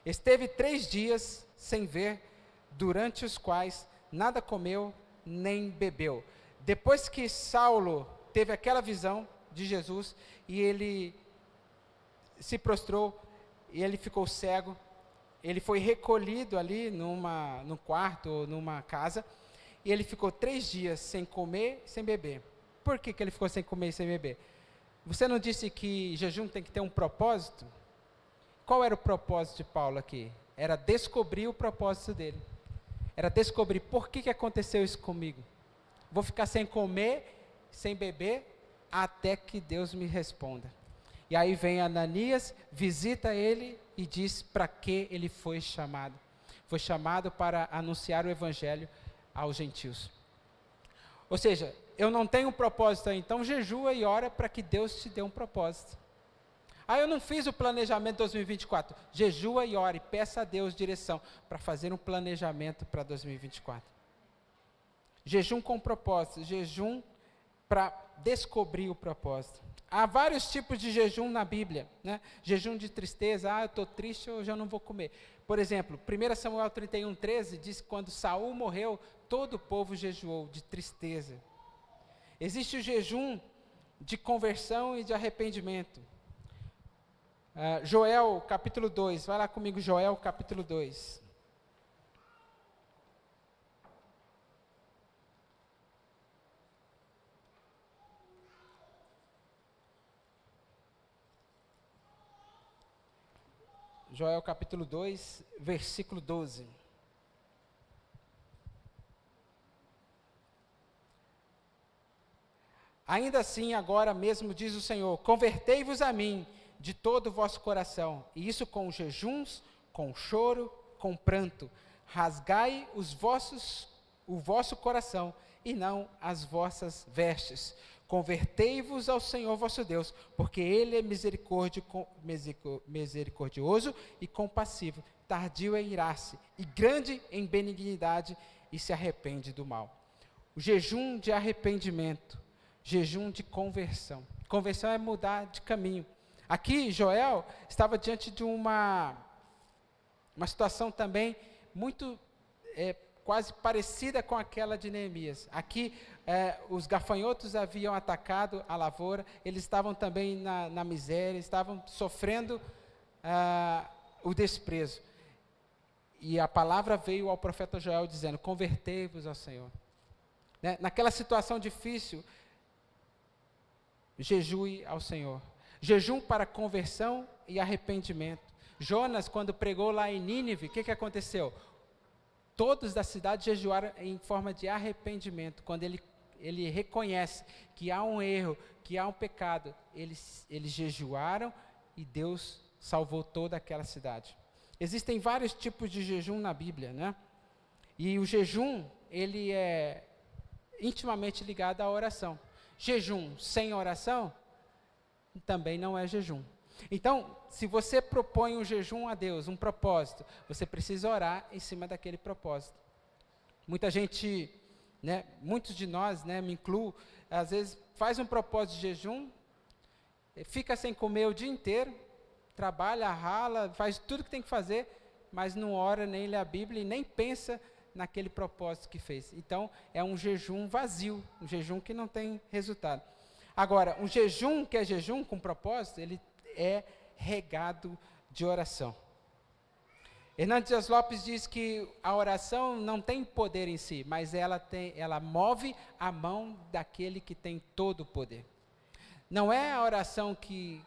A: esteve 3 dias sem ver, durante os quais nada comeu nem bebeu. Depois que Saulo teve aquela visão de Jesus, e ele se prostrou, e ele ficou cego, ele foi recolhido ali num quarto ou numa casa, e ele ficou 3 dias sem comer, sem beber. Por que ele ficou sem comer e sem beber? Você não disse que jejum tem que ter um propósito? Qual era o propósito de Paulo aqui? Era descobrir o propósito dele. Era descobrir por que aconteceu isso comigo. Vou ficar sem comer, sem beber, até que Deus me responda. E aí vem Ananias, visita ele e diz para que ele foi chamado. Foi chamado para anunciar o evangelho aos gentios. Ou seja, eu não tenho um propósito aí, então jejua e ora para que Deus te dê um propósito. Ah, eu não fiz o planejamento 2024. Jejua e ore, peça a Deus direção para fazer um planejamento para 2024. Jejum com propósito, jejum para descobrir o propósito. Há vários tipos de jejum na Bíblia, né? Jejum de tristeza, eu estou triste, eu já não vou comer. Por exemplo, 1 Samuel 31:13 diz que quando Saul morreu, todo o povo jejuou de tristeza. Existe o jejum de conversão e de arrependimento. Joel capítulo 2, vai lá comigo, Joel capítulo 2. Joel capítulo 2, versículo 12. Ainda assim, agora mesmo diz o Senhor, convertei-vos a mim de todo o vosso coração, e isso com jejuns, com choro, com pranto. Rasgai o vosso coração, e não as vossas vestes. Convertei-vos ao Senhor vosso Deus, porque Ele é misericordioso e compassivo, tardio em irar-se, e grande em benignidade, e se arrepende do mal. O jejum de arrependimento, jejum de conversão. Conversão é mudar de caminho. Aqui, Joel estava diante de uma situação também muito quase parecida com aquela de Neemias. Aqui, os gafanhotos haviam atacado a lavoura, eles estavam também na miséria, estavam sofrendo o desprezo. E a palavra veio ao profeta Joel dizendo, convertei-vos ao Senhor. Né? Naquela situação difícil, jejue ao Senhor. Jejum para conversão e arrependimento. Jonas, quando pregou lá em Nínive, o que aconteceu? Todos da cidade jejuaram em forma de arrependimento. Quando ele reconhece que há um erro, que há um pecado, eles jejuaram e Deus salvou toda aquela cidade. Existem vários tipos de jejum na Bíblia, né? E o jejum, ele é intimamente ligado à oração. Jejum sem oração também não é jejum. Então, se você propõe um jejum a Deus, um propósito, você precisa orar em cima daquele propósito. Muita gente, né, muitos de nós, né, me incluo, às vezes faz um propósito de jejum, fica sem comer o dia inteiro, trabalha, rala, faz tudo que tem que fazer, mas não ora, nem lê a Bíblia e nem pensa naquele propósito que fez. Então, é um jejum vazio, um jejum que não tem resultado. Agora, um jejum que é jejum com propósito, ele é regado de oração. Hernandes Dias Lopes diz que a oração não tem poder em si, mas ela move a mão daquele que tem todo o poder. Não é a oração que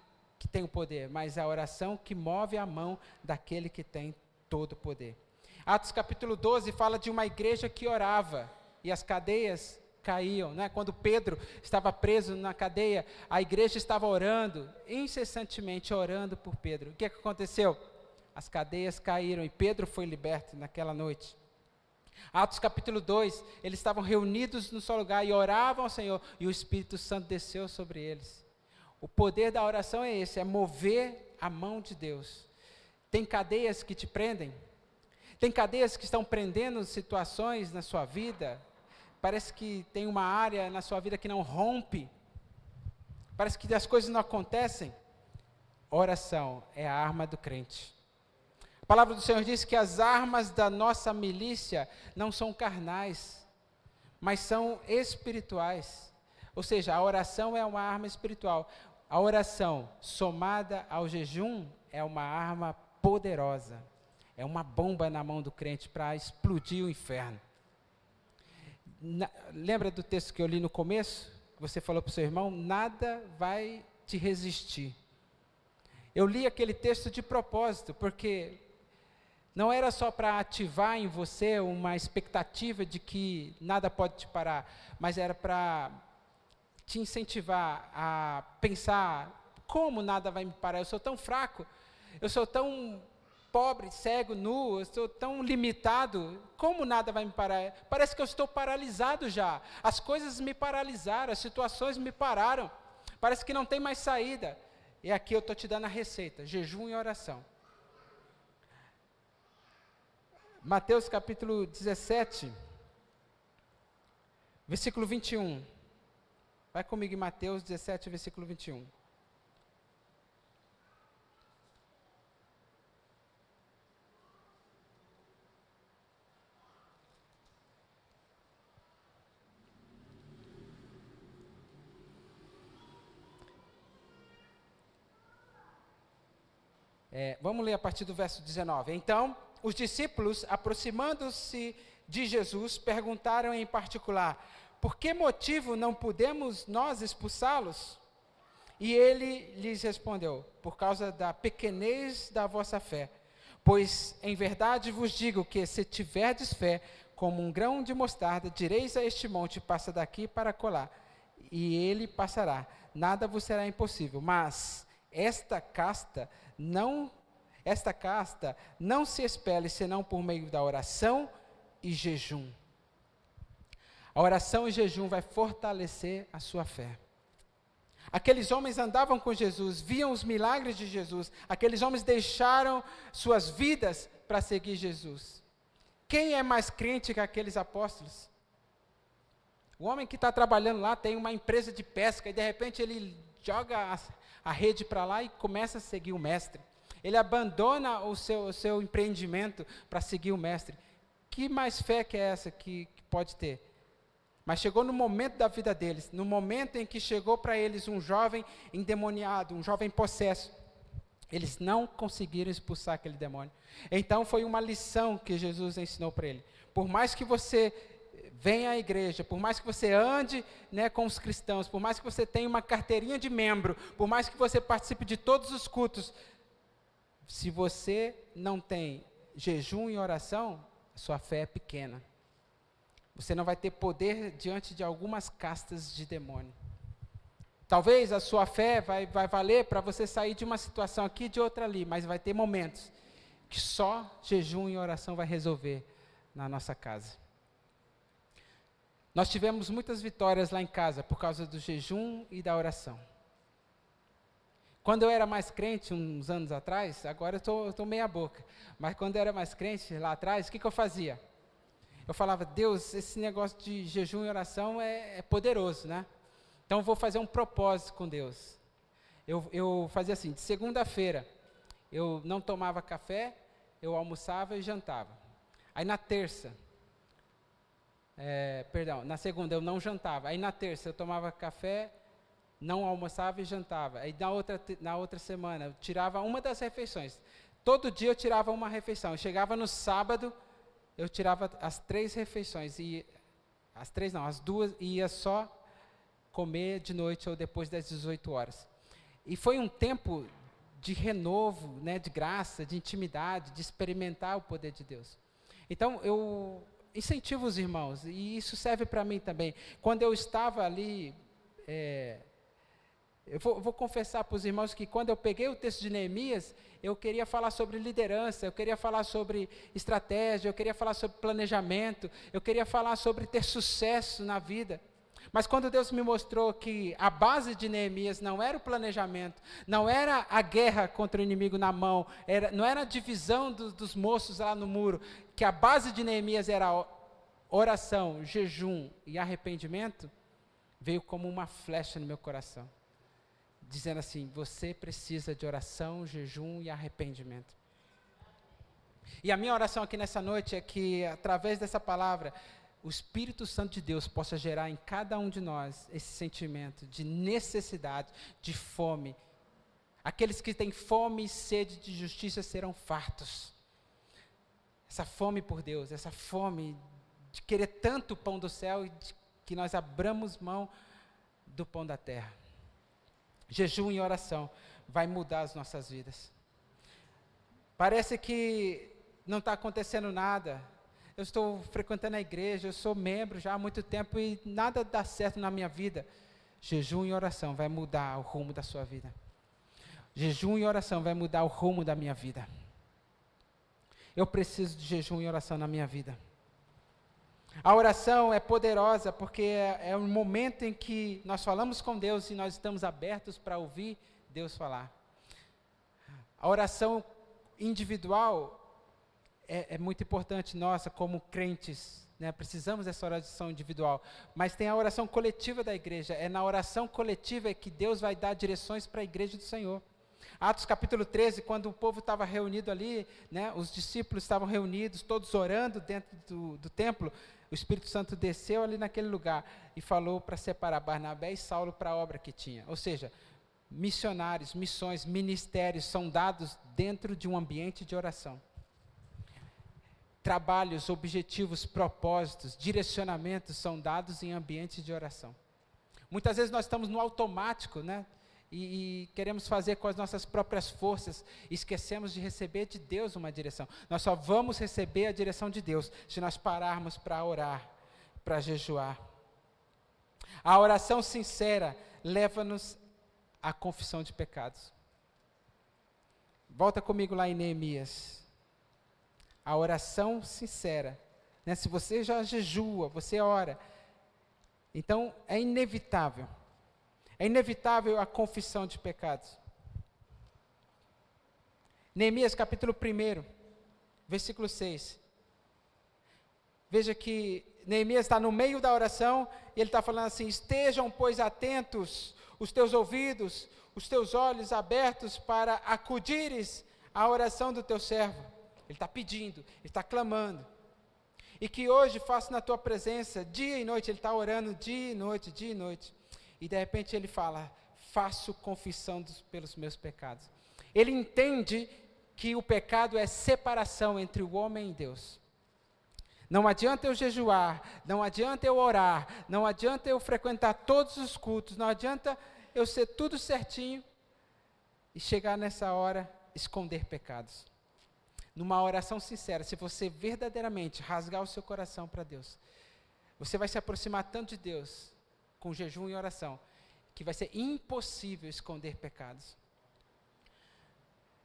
A: tem o poder, mas a oração que move a mão daquele que tem todo o poder. Atos capítulo 12 fala de uma igreja que orava e as cadeias caíam, né? Quando Pedro estava preso na cadeia, a igreja estava orando, incessantemente orando por Pedro. O que aconteceu? As cadeias caíram e Pedro foi liberto naquela noite. Atos capítulo 2, eles estavam reunidos no seu lugar e oravam ao Senhor, e o Espírito Santo desceu sobre eles. O poder da oração é esse, é mover a mão de Deus. Tem cadeias que te prendem? Tem cadeias que estão prendendo situações na sua vida? Parece que tem uma área na sua vida que não rompe. Parece que as coisas não acontecem. Oração é a arma do crente. A palavra do Senhor diz que as armas da nossa milícia não são carnais, mas são espirituais. Ou seja, a oração é uma arma espiritual. A oração somada ao jejum é uma arma poderosa. É uma bomba na mão do crente para explodir o inferno. Lembra do texto que eu li no começo? Você falou para o seu irmão, nada vai te resistir. Eu li aquele texto de propósito, porque não era só para ativar em você uma expectativa de que nada pode te parar, mas era para te incentivar a pensar, como nada vai me parar? Eu sou tão fraco, eu sou tão pobre, cego, nu, eu estou tão limitado, como nada vai me parar? Parece que eu estou paralisado já, as coisas me paralisaram, as situações me pararam, parece que não tem mais saída. E aqui eu estou te dando a receita, jejum e oração. Mateus capítulo 17, versículo 21. Vai comigo em Mateus 17, versículo 21. Vamos ler a partir do verso 19. Então, os discípulos, aproximando-se de Jesus, perguntaram em particular: por que motivo não podemos nós expulsá-los? E ele lhes respondeu: por causa da pequenez da vossa fé. Pois em verdade vos digo que se tiverdes fé, como um grão de mostarda, direis a este monte: passa daqui para colar, e ele passará. Nada vos será impossível. Mas esta casta não se expele senão por meio da oração e jejum. A oração e jejum vai fortalecer a sua fé. Aqueles homens andavam com Jesus, viam os milagres de Jesus. Aqueles homens deixaram suas vidas para seguir Jesus. Quem é mais crente que aqueles apóstolos? O homem que está trabalhando lá tem uma empresa de pesca e de repente ele joga a rede para lá e começa a seguir o mestre. Ele abandona o seu empreendimento para seguir o mestre. Que mais fé que é essa que pode ter? Mas chegou no momento da vida deles, no momento em que chegou para eles um jovem endemoniado, um jovem possesso. Eles não conseguiram expulsar aquele demônio. Então foi uma lição que Jesus ensinou para ele. Por mais que você venha à igreja, por mais que você ande, né, com os cristãos, por mais que você tenha uma carteirinha de membro, por mais que você participe de todos os cultos, se você não tem jejum e oração, a sua fé é pequena. Você não vai ter poder diante de algumas castas de demônio. Talvez a sua fé vai valer para você sair de uma situação aqui e de outra ali, mas vai ter momentos que só jejum e oração vai resolver na nossa casa. Nós tivemos muitas vitórias lá em casa por causa do jejum e da oração. Quando eu era mais crente, uns anos atrás, agora eu estou meia boca, mas quando eu era mais crente lá atrás, o que eu fazia? Eu falava: Deus, esse negócio de jejum e oração é poderoso, né? Então eu vou fazer um propósito com Deus. Eu fazia assim: de segunda-feira eu não tomava café, eu almoçava e jantava. Aí na segunda eu não jantava. Aí na terça eu tomava café, não almoçava e jantava. Aí na outra semana eu tirava uma das refeições. Todo dia eu tirava uma refeição. Eu chegava no sábado, eu tirava as 3 refeições. As 2, e ia só comer de noite ou depois das 18 horas. E foi um tempo de renovo, né, de graça, de intimidade, de experimentar o poder de Deus. Então eu incentivo os irmãos, e isso serve para mim também. Quando eu estava ali, eu vou confessar para os irmãos que quando eu peguei o texto de Neemias, eu queria falar sobre liderança, eu queria falar sobre estratégia, eu queria falar sobre planejamento, eu queria falar sobre ter sucesso na vida. Mas quando Deus me mostrou que a base de Neemias não era o planejamento, não era a guerra contra o inimigo na mão, não era a divisão dos moços lá no muro, que a base de Neemias era oração, jejum e arrependimento, veio como uma flecha no meu coração, dizendo assim: você precisa de oração, jejum e arrependimento. E a minha oração aqui nessa noite é que, através dessa palavra, o Espírito Santo de Deus possa gerar em cada um de nós esse sentimento de necessidade, de fome. Aqueles que têm fome e sede de justiça serão fartos. Essa fome por Deus, essa fome de querer tanto o pão do céu e de que nós abramos mão do pão da terra. Jejum e oração vai mudar as nossas vidas. Parece que não está acontecendo nada. Eu estou frequentando a igreja, eu sou membro já há muito tempo e nada dá certo na minha vida. Jejum e oração vai mudar o rumo da sua vida. Jejum e oração vai mudar o rumo da minha vida. Eu preciso de jejum e oração na minha vida. A oração é poderosa porque é um momento em que nós falamos com Deus e nós estamos abertos para ouvir Deus falar. A oração individual é muito importante, nossa, como crentes, né? Precisamos dessa oração individual, mas tem a oração coletiva da igreja. É na oração coletiva que Deus vai dar direções para a igreja do Senhor. Atos capítulo 13, quando o povo estava reunido ali, né, os discípulos estavam reunidos, todos orando dentro do templo, o Espírito Santo desceu ali naquele lugar e falou para separar Barnabé e Saulo para a obra que tinha. Ou seja, missionários, missões, ministérios são dados dentro de um ambiente de oração. Trabalhos, objetivos, propósitos, direcionamentos são dados em ambiente de oração. Muitas vezes nós estamos no automático, né? E queremos fazer com as nossas próprias forças, e esquecemos de receber de Deus uma direção. Nós só vamos receber a direção de Deus se nós pararmos para orar, para jejuar. A oração sincera leva-nos à confissão de pecados. Volta comigo lá em Neemias. A oração sincera, né? Se você já jejua, você ora, então é inevitável a confissão de pecados. Neemias capítulo 1, versículo 6. Veja que Neemias está no meio da oração, e ele está falando assim: estejam, pois, atentos os teus ouvidos, os teus olhos abertos para acudires à oração do teu servo. Ele está pedindo, ele está clamando. E que hoje faço na tua presença, dia e noite. Ele está orando dia e noite, dia e noite. E de repente ele fala: faço confissão pelos meus pecados. Ele entende que o pecado é separação entre o homem e Deus. Não adianta eu jejuar, não adianta eu orar, não adianta eu frequentar todos os cultos, não adianta eu ser tudo certinho e chegar nessa hora esconder pecados. Numa oração sincera, se você verdadeiramente rasgar o seu coração para Deus, você vai se aproximar tanto de Deus com jejum e oração, que vai ser impossível esconder pecados.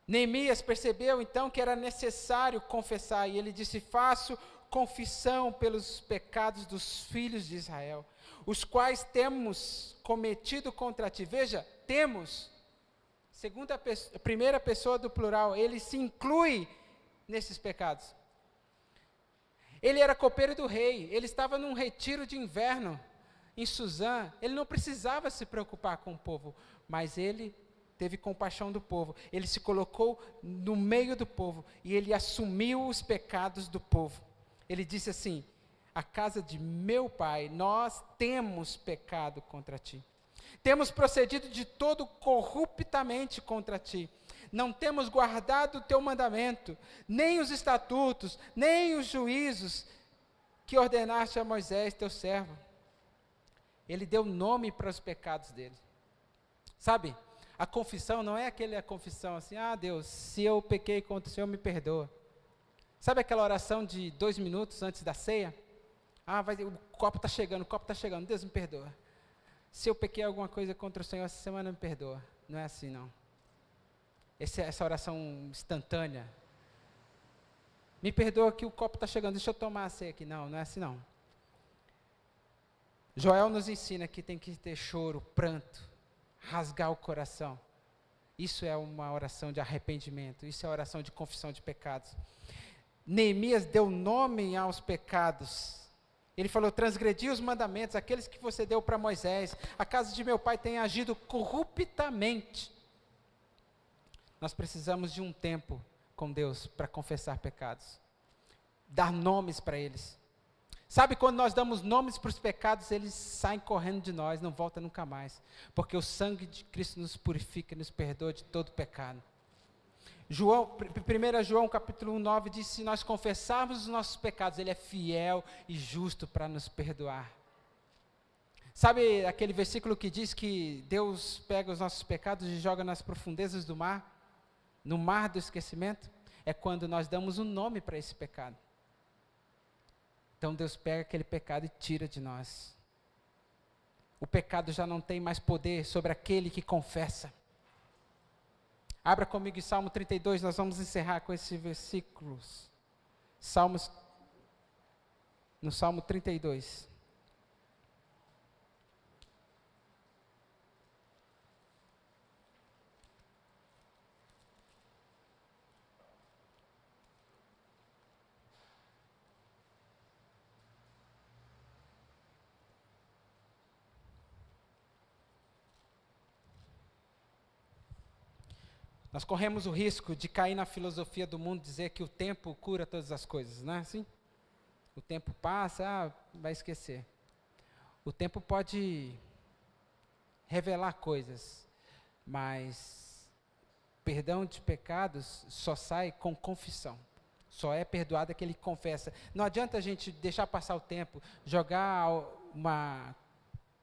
A: Neemias percebeu então que era necessário confessar, e ele disse: faço confissão pelos pecados dos filhos de Israel, os quais temos cometido contra ti. Veja, temos, primeira pessoa do plural, ele se inclui nesses pecados. Ele era copeiro do rei, ele estava num retiro de inverno em Suzã, ele não precisava se preocupar com o povo, mas ele teve compaixão do povo, ele se colocou no meio do povo, e ele assumiu os pecados do povo. Ele disse assim: a casa de meu pai, nós temos pecado contra ti, temos procedido de todo corruptamente contra ti, não temos guardado o teu mandamento, nem os estatutos, nem os juízos que ordenaste a Moisés, teu servo. Ele deu nome para os pecados dele. Sabe, a confissão não é aquela confissão assim: ah, Deus, se eu pequei contra o Senhor, me perdoa. Sabe aquela oração de 2 minutos antes da ceia? Ah, o copo está chegando, Deus me perdoa. Se eu pequei alguma coisa contra o Senhor essa semana, me perdoa. Não é assim, não. Essa oração instantânea. Me perdoa que o copo está chegando, deixa eu tomar a ceia aqui. Não, não é assim não. Joel nos ensina que tem que ter choro, pranto, rasgar o coração. Isso é uma oração de arrependimento, isso é oração de confissão de pecados. Neemias deu nome aos pecados. Ele falou: transgredi os mandamentos, aqueles que você deu para Moisés. A casa de meu pai tem agido corruptamente. Nós precisamos de um tempo com Deus para confessar pecados, dar nomes para eles. Sabe, quando nós damos nomes para os pecados, eles saem correndo de nós, não voltam nunca mais, porque o sangue de Cristo nos purifica, nos perdoa de todo pecado. 1 João capítulo 9 diz: se nós confessarmos os nossos pecados, Ele é fiel e justo para nos perdoar. Sabe aquele versículo que diz que Deus pega os nossos pecados e joga nas profundezas do mar? No mar do esquecimento? É quando nós damos um nome para esse pecado. Então Deus pega aquele pecado e tira de nós. O pecado já não tem mais poder sobre aquele que confessa. Abra comigo em Salmo 32, nós vamos encerrar com esses versículos. No Salmo 32. Nós corremos o risco de cair na filosofia do mundo, dizer que o tempo cura todas as coisas, não é assim? O tempo passa, vai esquecer. O tempo pode revelar coisas, mas perdão de pecados só sai com confissão. Só é perdoado aquele que confessa. Não adianta a gente deixar passar o tempo, jogar uma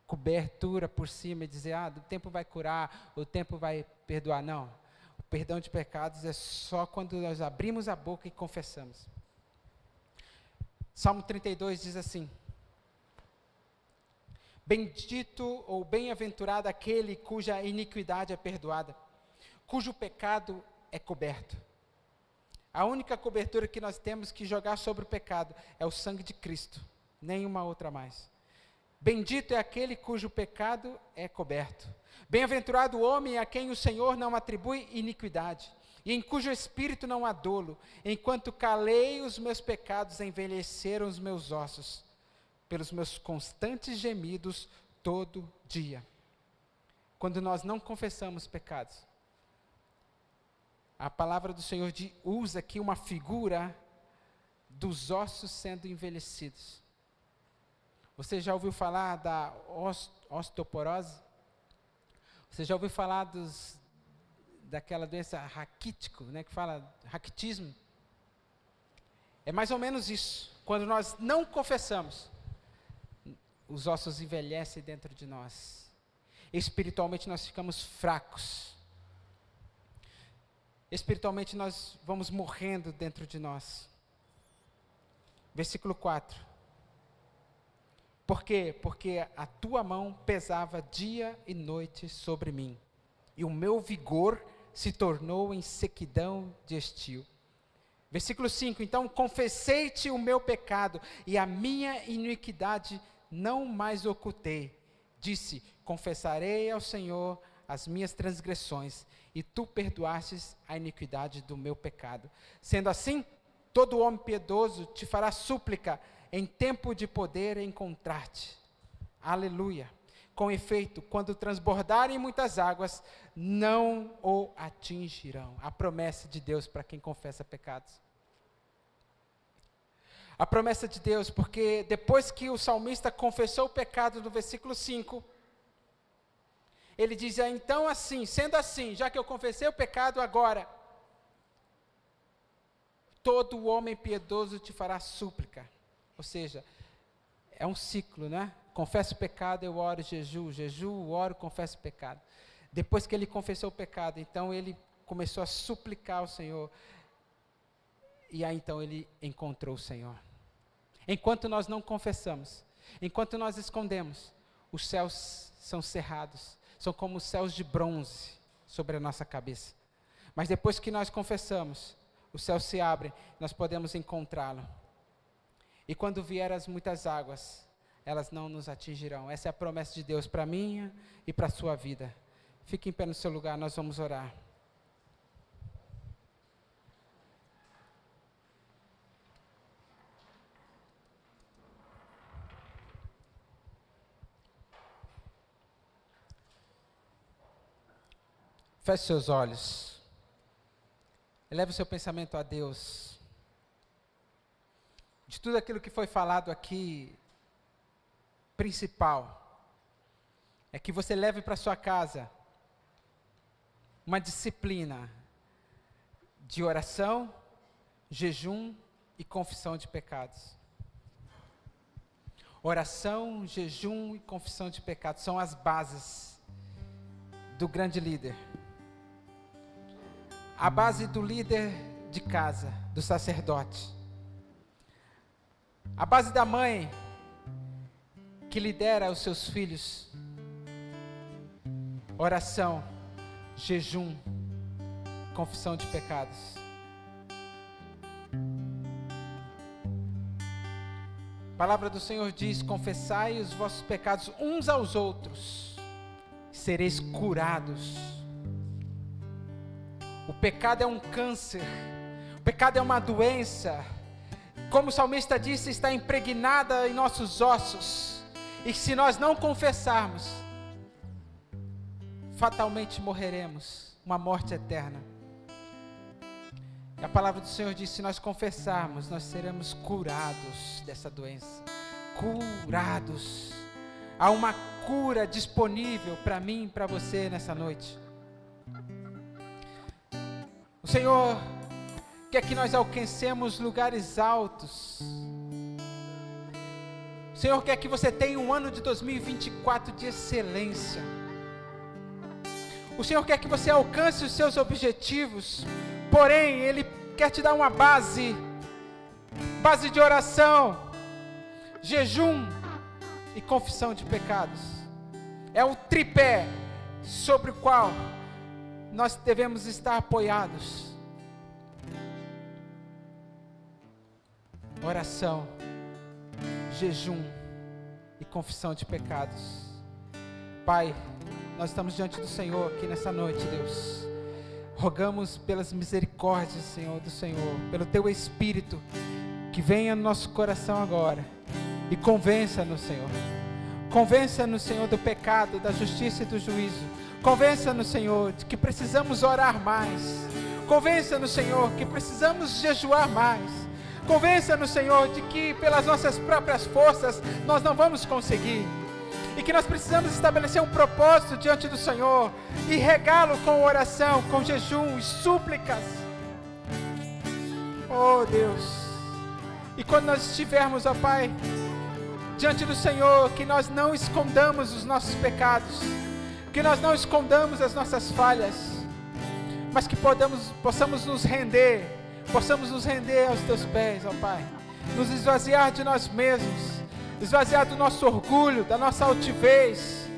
A: cobertura por cima e dizer, o tempo vai curar, o tempo vai perdoar. Não. O perdão de pecados é só quando nós abrimos a boca e confessamos. Salmo 32 diz assim: bendito ou bem-aventurado aquele cuja iniquidade é perdoada, cujo pecado é coberto. A única cobertura que nós temos que jogar sobre o pecado é o sangue de Cristo, nenhuma outra mais. Bendito é aquele cujo pecado é coberto. Bem-aventurado o homem a quem o Senhor não atribui iniquidade, e em cujo espírito não há dolo. Enquanto calei os meus pecados, envelheceram os meus ossos, pelos meus constantes gemidos todo dia. Quando nós não confessamos pecados, a palavra do Senhor usa aqui uma figura dos ossos sendo envelhecidos. Você já ouviu falar da osteoporose? Você já ouviu falar daquela doença raquítico, que fala raquitismo? É mais ou menos isso. Quando nós não confessamos, os ossos envelhecem dentro de nós. Espiritualmente nós ficamos fracos. Espiritualmente nós vamos morrendo dentro de nós. Versículo 4. Por quê? Porque a tua mão pesava dia e noite sobre mim, e o meu vigor se tornou em sequidão de estio. Versículo 5. Então confessei-te o meu pecado, e a minha iniquidade não mais ocultei. Disse: confessarei ao Senhor as minhas transgressões, e tu perdoastes a iniquidade do meu pecado. Sendo assim, todo homem piedoso te fará súplica em tempo de poder encontrar-te. Aleluia. Com efeito, quando transbordarem muitas águas, não o atingirão. A promessa de Deus para quem confessa pecados. A promessa de Deus, porque depois que o salmista confessou o pecado no versículo 5, ele diz: então assim, sendo assim, já que eu confessei o pecado agora, todo homem piedoso te fará súplica. Ou seja, é um ciclo, né? Confesso o pecado, eu oro, jejuo, oro, confesso o pecado. Depois que ele confessou o pecado, então ele começou a suplicar ao Senhor, e aí então ele encontrou o Senhor. Enquanto nós não confessamos, enquanto nós escondemos, os céus são cerrados, são como os céus de bronze sobre a nossa cabeça. Mas depois que nós confessamos, os céus se abrem, nós podemos encontrá-lo. E quando vier as muitas águas, elas não nos atingirão. Essa é a promessa de Deus para a minha e para a sua vida. Fique em pé no seu lugar, nós vamos orar. Feche seus olhos. Eleve o seu pensamento a Deus. De tudo aquilo que foi falado aqui, principal é que você leve para sua casa uma disciplina de oração, jejum e confissão de pecados. Oração, jejum e confissão de pecados são as bases do grande líder. A base do líder de casa, do sacerdote. A base da mãe que lidera os seus filhos. Oração, jejum, confissão de pecados. A palavra do Senhor diz: confessai os vossos pecados uns aos outros, sereis curados. O pecado é um câncer, o pecado é uma doença, como o salmista disse, está impregnada em nossos ossos, e se nós não confessarmos, fatalmente morreremos, uma morte eterna. A palavra do Senhor diz: se nós confessarmos, nós seremos curados dessa doença. Curados. Há uma cura disponível para mim e para você nessa noite. O Senhor quer que nós alcancemos lugares altos. O Senhor quer que você tenha um ano de 2024 de excelência. O Senhor quer que você alcance os seus objetivos, porém, Ele quer te dar uma base de oração, jejum e confissão de pecados. É o tripé sobre o qual nós devemos estar apoiados. Oração, jejum e confissão de pecados. Pai, nós estamos diante do Senhor aqui nessa noite, Deus. Rogamos pelas misericórdias, Senhor, do Senhor, pelo Teu Espírito, que venha no nosso coração agora e convença-nos, Senhor. Convença-nos, Senhor, do pecado, da justiça e do juízo. Convença-nos, Senhor, de que precisamos orar mais. Convença-nos, Senhor, que precisamos jejuar mais. Convença-nos, Senhor, de que pelas nossas próprias forças nós não vamos conseguir. E que nós precisamos estabelecer um propósito diante do Senhor e regá-lo com oração, com jejum e súplicas. Oh Deus, e quando nós estivermos, ó Pai, diante do Senhor, que nós não escondamos os nossos pecados, que nós não escondamos as nossas falhas, mas que possamos nos render aos Teus pés, ó Pai, nos esvaziar de nós mesmos, esvaziar do nosso orgulho, da nossa altivez.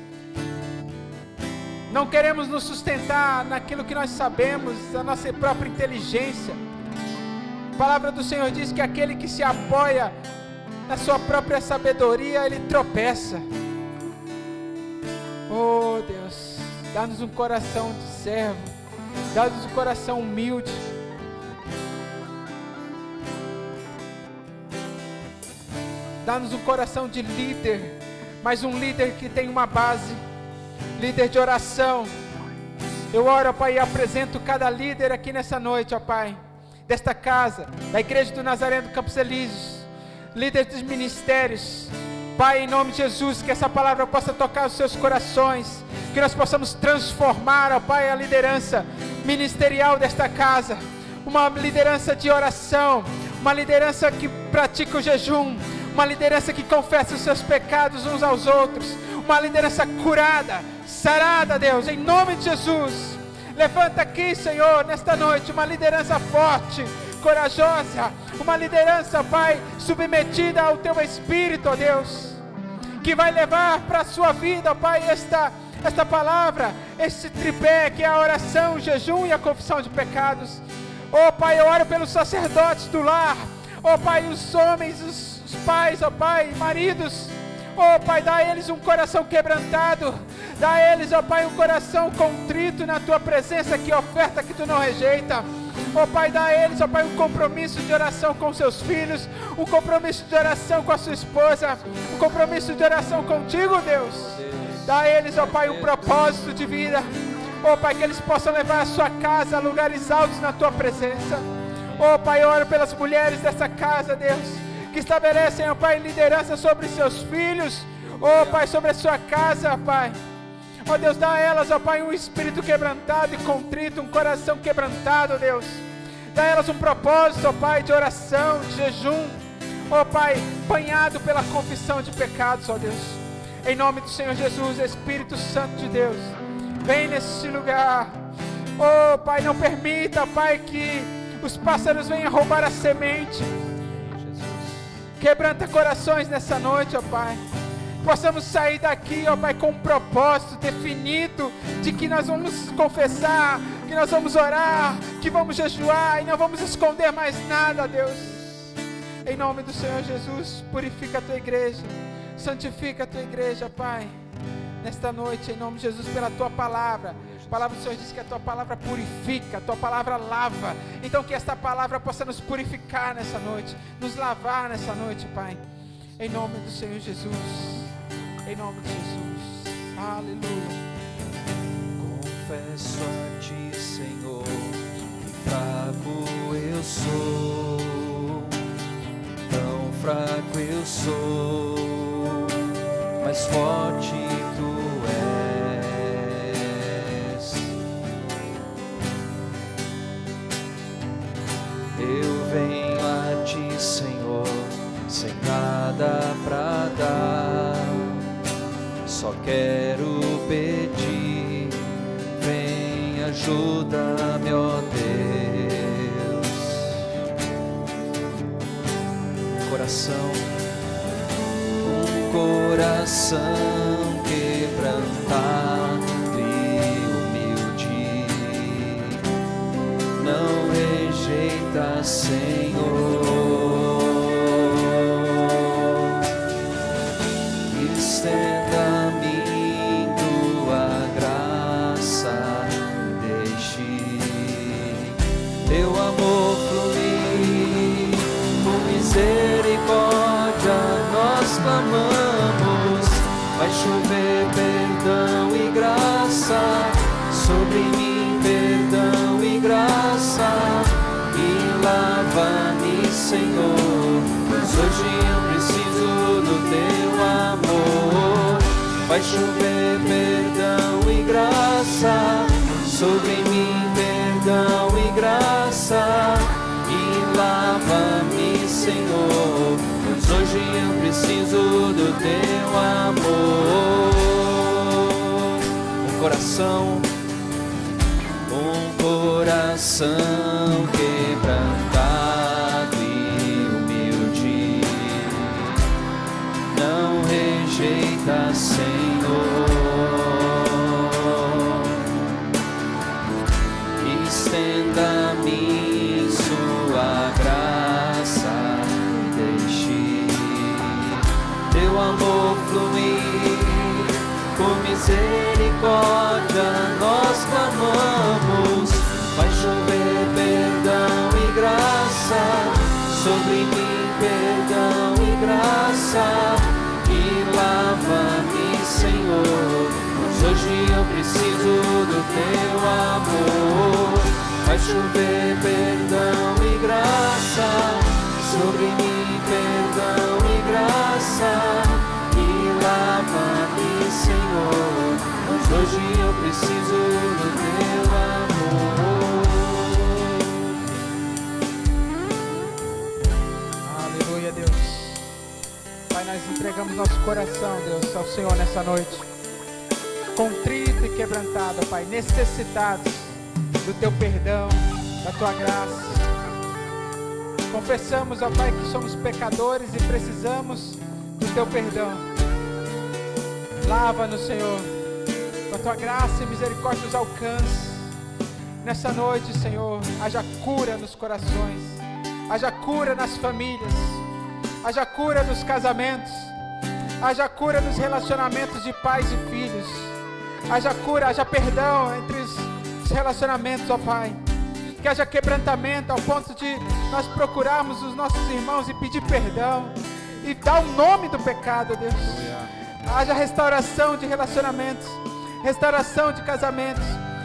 A: Não queremos nos sustentar naquilo que nós sabemos, da nossa própria inteligência. A palavra do Senhor diz que aquele que se apoia na sua própria sabedoria, ele tropeça. Oh Deus, dá-nos um coração de servo, dá-nos um coração humilde. Dá-nos um coração de líder, mas um líder que tem uma base, líder de oração. Eu oro, ó Pai, e apresento cada líder aqui nessa noite, ó Pai, desta casa, da Igreja do Nazareno do Campos Elíseos, líder dos ministérios. Pai, em nome de Jesus, que essa palavra possa tocar os seus corações, que nós possamos transformar, ó Pai, a liderança ministerial desta casa, uma liderança de oração, uma liderança que pratica o jejum, uma liderança que confessa os seus pecados uns aos outros, uma liderança curada, sarada, Deus, em nome de Jesus. Levanta aqui, Senhor, nesta noite, uma liderança forte, corajosa, uma liderança, Pai, submetida ao Teu Espírito, ó Deus, que vai levar para a sua vida, ó Pai, esta palavra, esse tripé que é a oração, o jejum e a confissão de pecados. Ó Pai, eu oro pelos sacerdotes do lar, ó Pai, os homens, os pais, ó Pai, maridos, ó Pai, dá a eles um coração quebrantado, dá a eles, ó Pai, um coração contrito na Tua presença, que oferta que Tu não rejeita. Ó Pai, dá a eles, ó Pai, um compromisso de oração com seus filhos, um compromisso de oração com a sua esposa, um compromisso de oração contigo, Deus. Dá a eles, ó Pai, um propósito de vida, ó Pai, que eles possam levar a sua casa a lugares altos na Tua presença. Ó Pai, eu oro pelas mulheres dessa casa, Deus, que estabelecem, ó Pai, liderança sobre seus filhos, ó Pai, sobre a sua casa, Pai. Ó Deus, dá a elas, ó Pai, um espírito quebrantado e contrito, um coração quebrantado, Deus. Dá a elas um propósito, ó Pai, de oração, de jejum, ó Pai, banhado pela confissão de pecados, ó Deus. Em nome do Senhor Jesus, Espírito Santo de Deus, vem nesse lugar. Ó Pai, não permita, Pai, que os pássaros venham roubar a semente. Quebranta corações nessa noite, ó Pai. Possamos sair daqui, ó Pai, com um propósito definido de que nós vamos confessar, que nós vamos orar, que vamos jejuar e não vamos esconder mais nada, Deus. Em nome do Senhor Jesus, purifica a Tua igreja, santifica a Tua igreja, Pai, nesta noite, em nome de Jesus, pela Tua palavra. A palavra do Senhor diz que a Tua palavra purifica, a Tua palavra lava. Então que esta palavra possa nos purificar nessa noite, nos lavar nessa noite, Pai. Em nome do Senhor Jesus. Em nome de Jesus. Aleluia.
B: Confesso a Ti, Senhor, que fraco eu sou, tão fraco eu sou, mas forte tu és. Eu venho a ti, Senhor, sem nada pra dar, só quero pedir, vem, ajuda-me, ó Deus. Um coração quebrantado e humilde, não rejeita, Senhor. Estenda a mim tua graça, deixe teu amor fluir, com misericórdia nós clamamos. Vai chover perdão e graça sobre mim, perdão e graça, e lava-me, Senhor, pois hoje eu preciso do teu amor. Vai chover perdão e graça sobre mim, perdão e graça, e lava-me, Senhor, pois hoje eu preciso do teu amor. Um coração quebrantado e humilde, não rejeita, Senhor. Estenda a mim sua graça, deixe teu amor fluir, com misericórdia nós clamamos. Vai chover perdão e graça sobre mim, perdão e graça, e lava-me, Senhor, pois hoje eu preciso do teu amor. Vai chover perdão e graça sobre mim, perdão e graça, e lava-me, Senhor, pois hoje eu preciso do teu amor.
A: Aleluia, Deus. Pai, nós entregamos nosso coração, Deus, ao Senhor nessa noite, contrito e quebrantado, Pai, necessitados do teu perdão, da tua graça. Confessamos, ó Pai, que somos pecadores e precisamos do teu perdão. Lava-nos, Senhor, com a tua graça e misericórdia nos alcance. Nessa noite, Senhor, haja cura nos corações, haja cura nas famílias, haja cura nos casamentos, haja cura nos relacionamentos de pais e filhos, haja cura, haja perdão entre os relacionamentos, ó Pai, que haja quebrantamento ao ponto de nós procurarmos os nossos irmãos e pedir perdão e dar o nome do pecado, Deus. Haja restauração de relacionamentos, restauração de casamentos,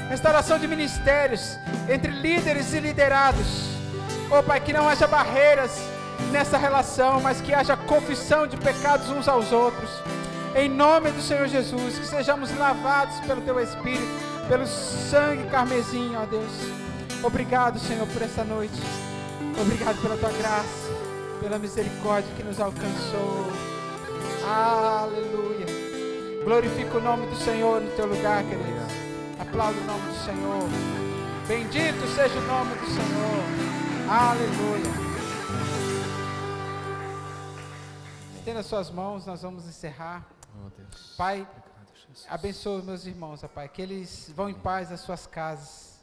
A: restauração de ministérios entre líderes e liderados, ó Pai, que não haja barreiras nessa relação, mas que haja confissão de pecados uns aos outros, em nome do Senhor Jesus, que sejamos lavados pelo teu Espírito, pelo sangue carmesim, ó Deus. Obrigado, Senhor, por essa noite. Obrigado pela tua graça, pela misericórdia que nos alcançou. Aleluia. Glorifica o nome do Senhor no teu lugar, querido. Aplauda o nome do Senhor. Bendito seja o nome do Senhor. Aleluia. Estenda as suas mãos, nós vamos encerrar.
B: Oh, Deus.
A: Pai, abençoa meus irmãos, ó Pai, que eles vão em paz às suas casas,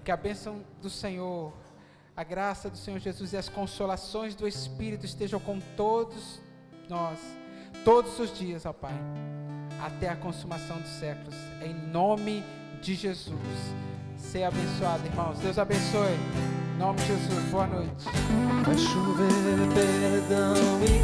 A: que a bênção do Senhor, a graça do Senhor Jesus e as consolações do Espírito estejam com todos nós, todos os dias, ó Pai, até a consumação dos séculos, em nome de Jesus. Seja abençoado, irmãos. Deus abençoe. Em nome de Jesus, boa noite.
B: Vai chover perdão e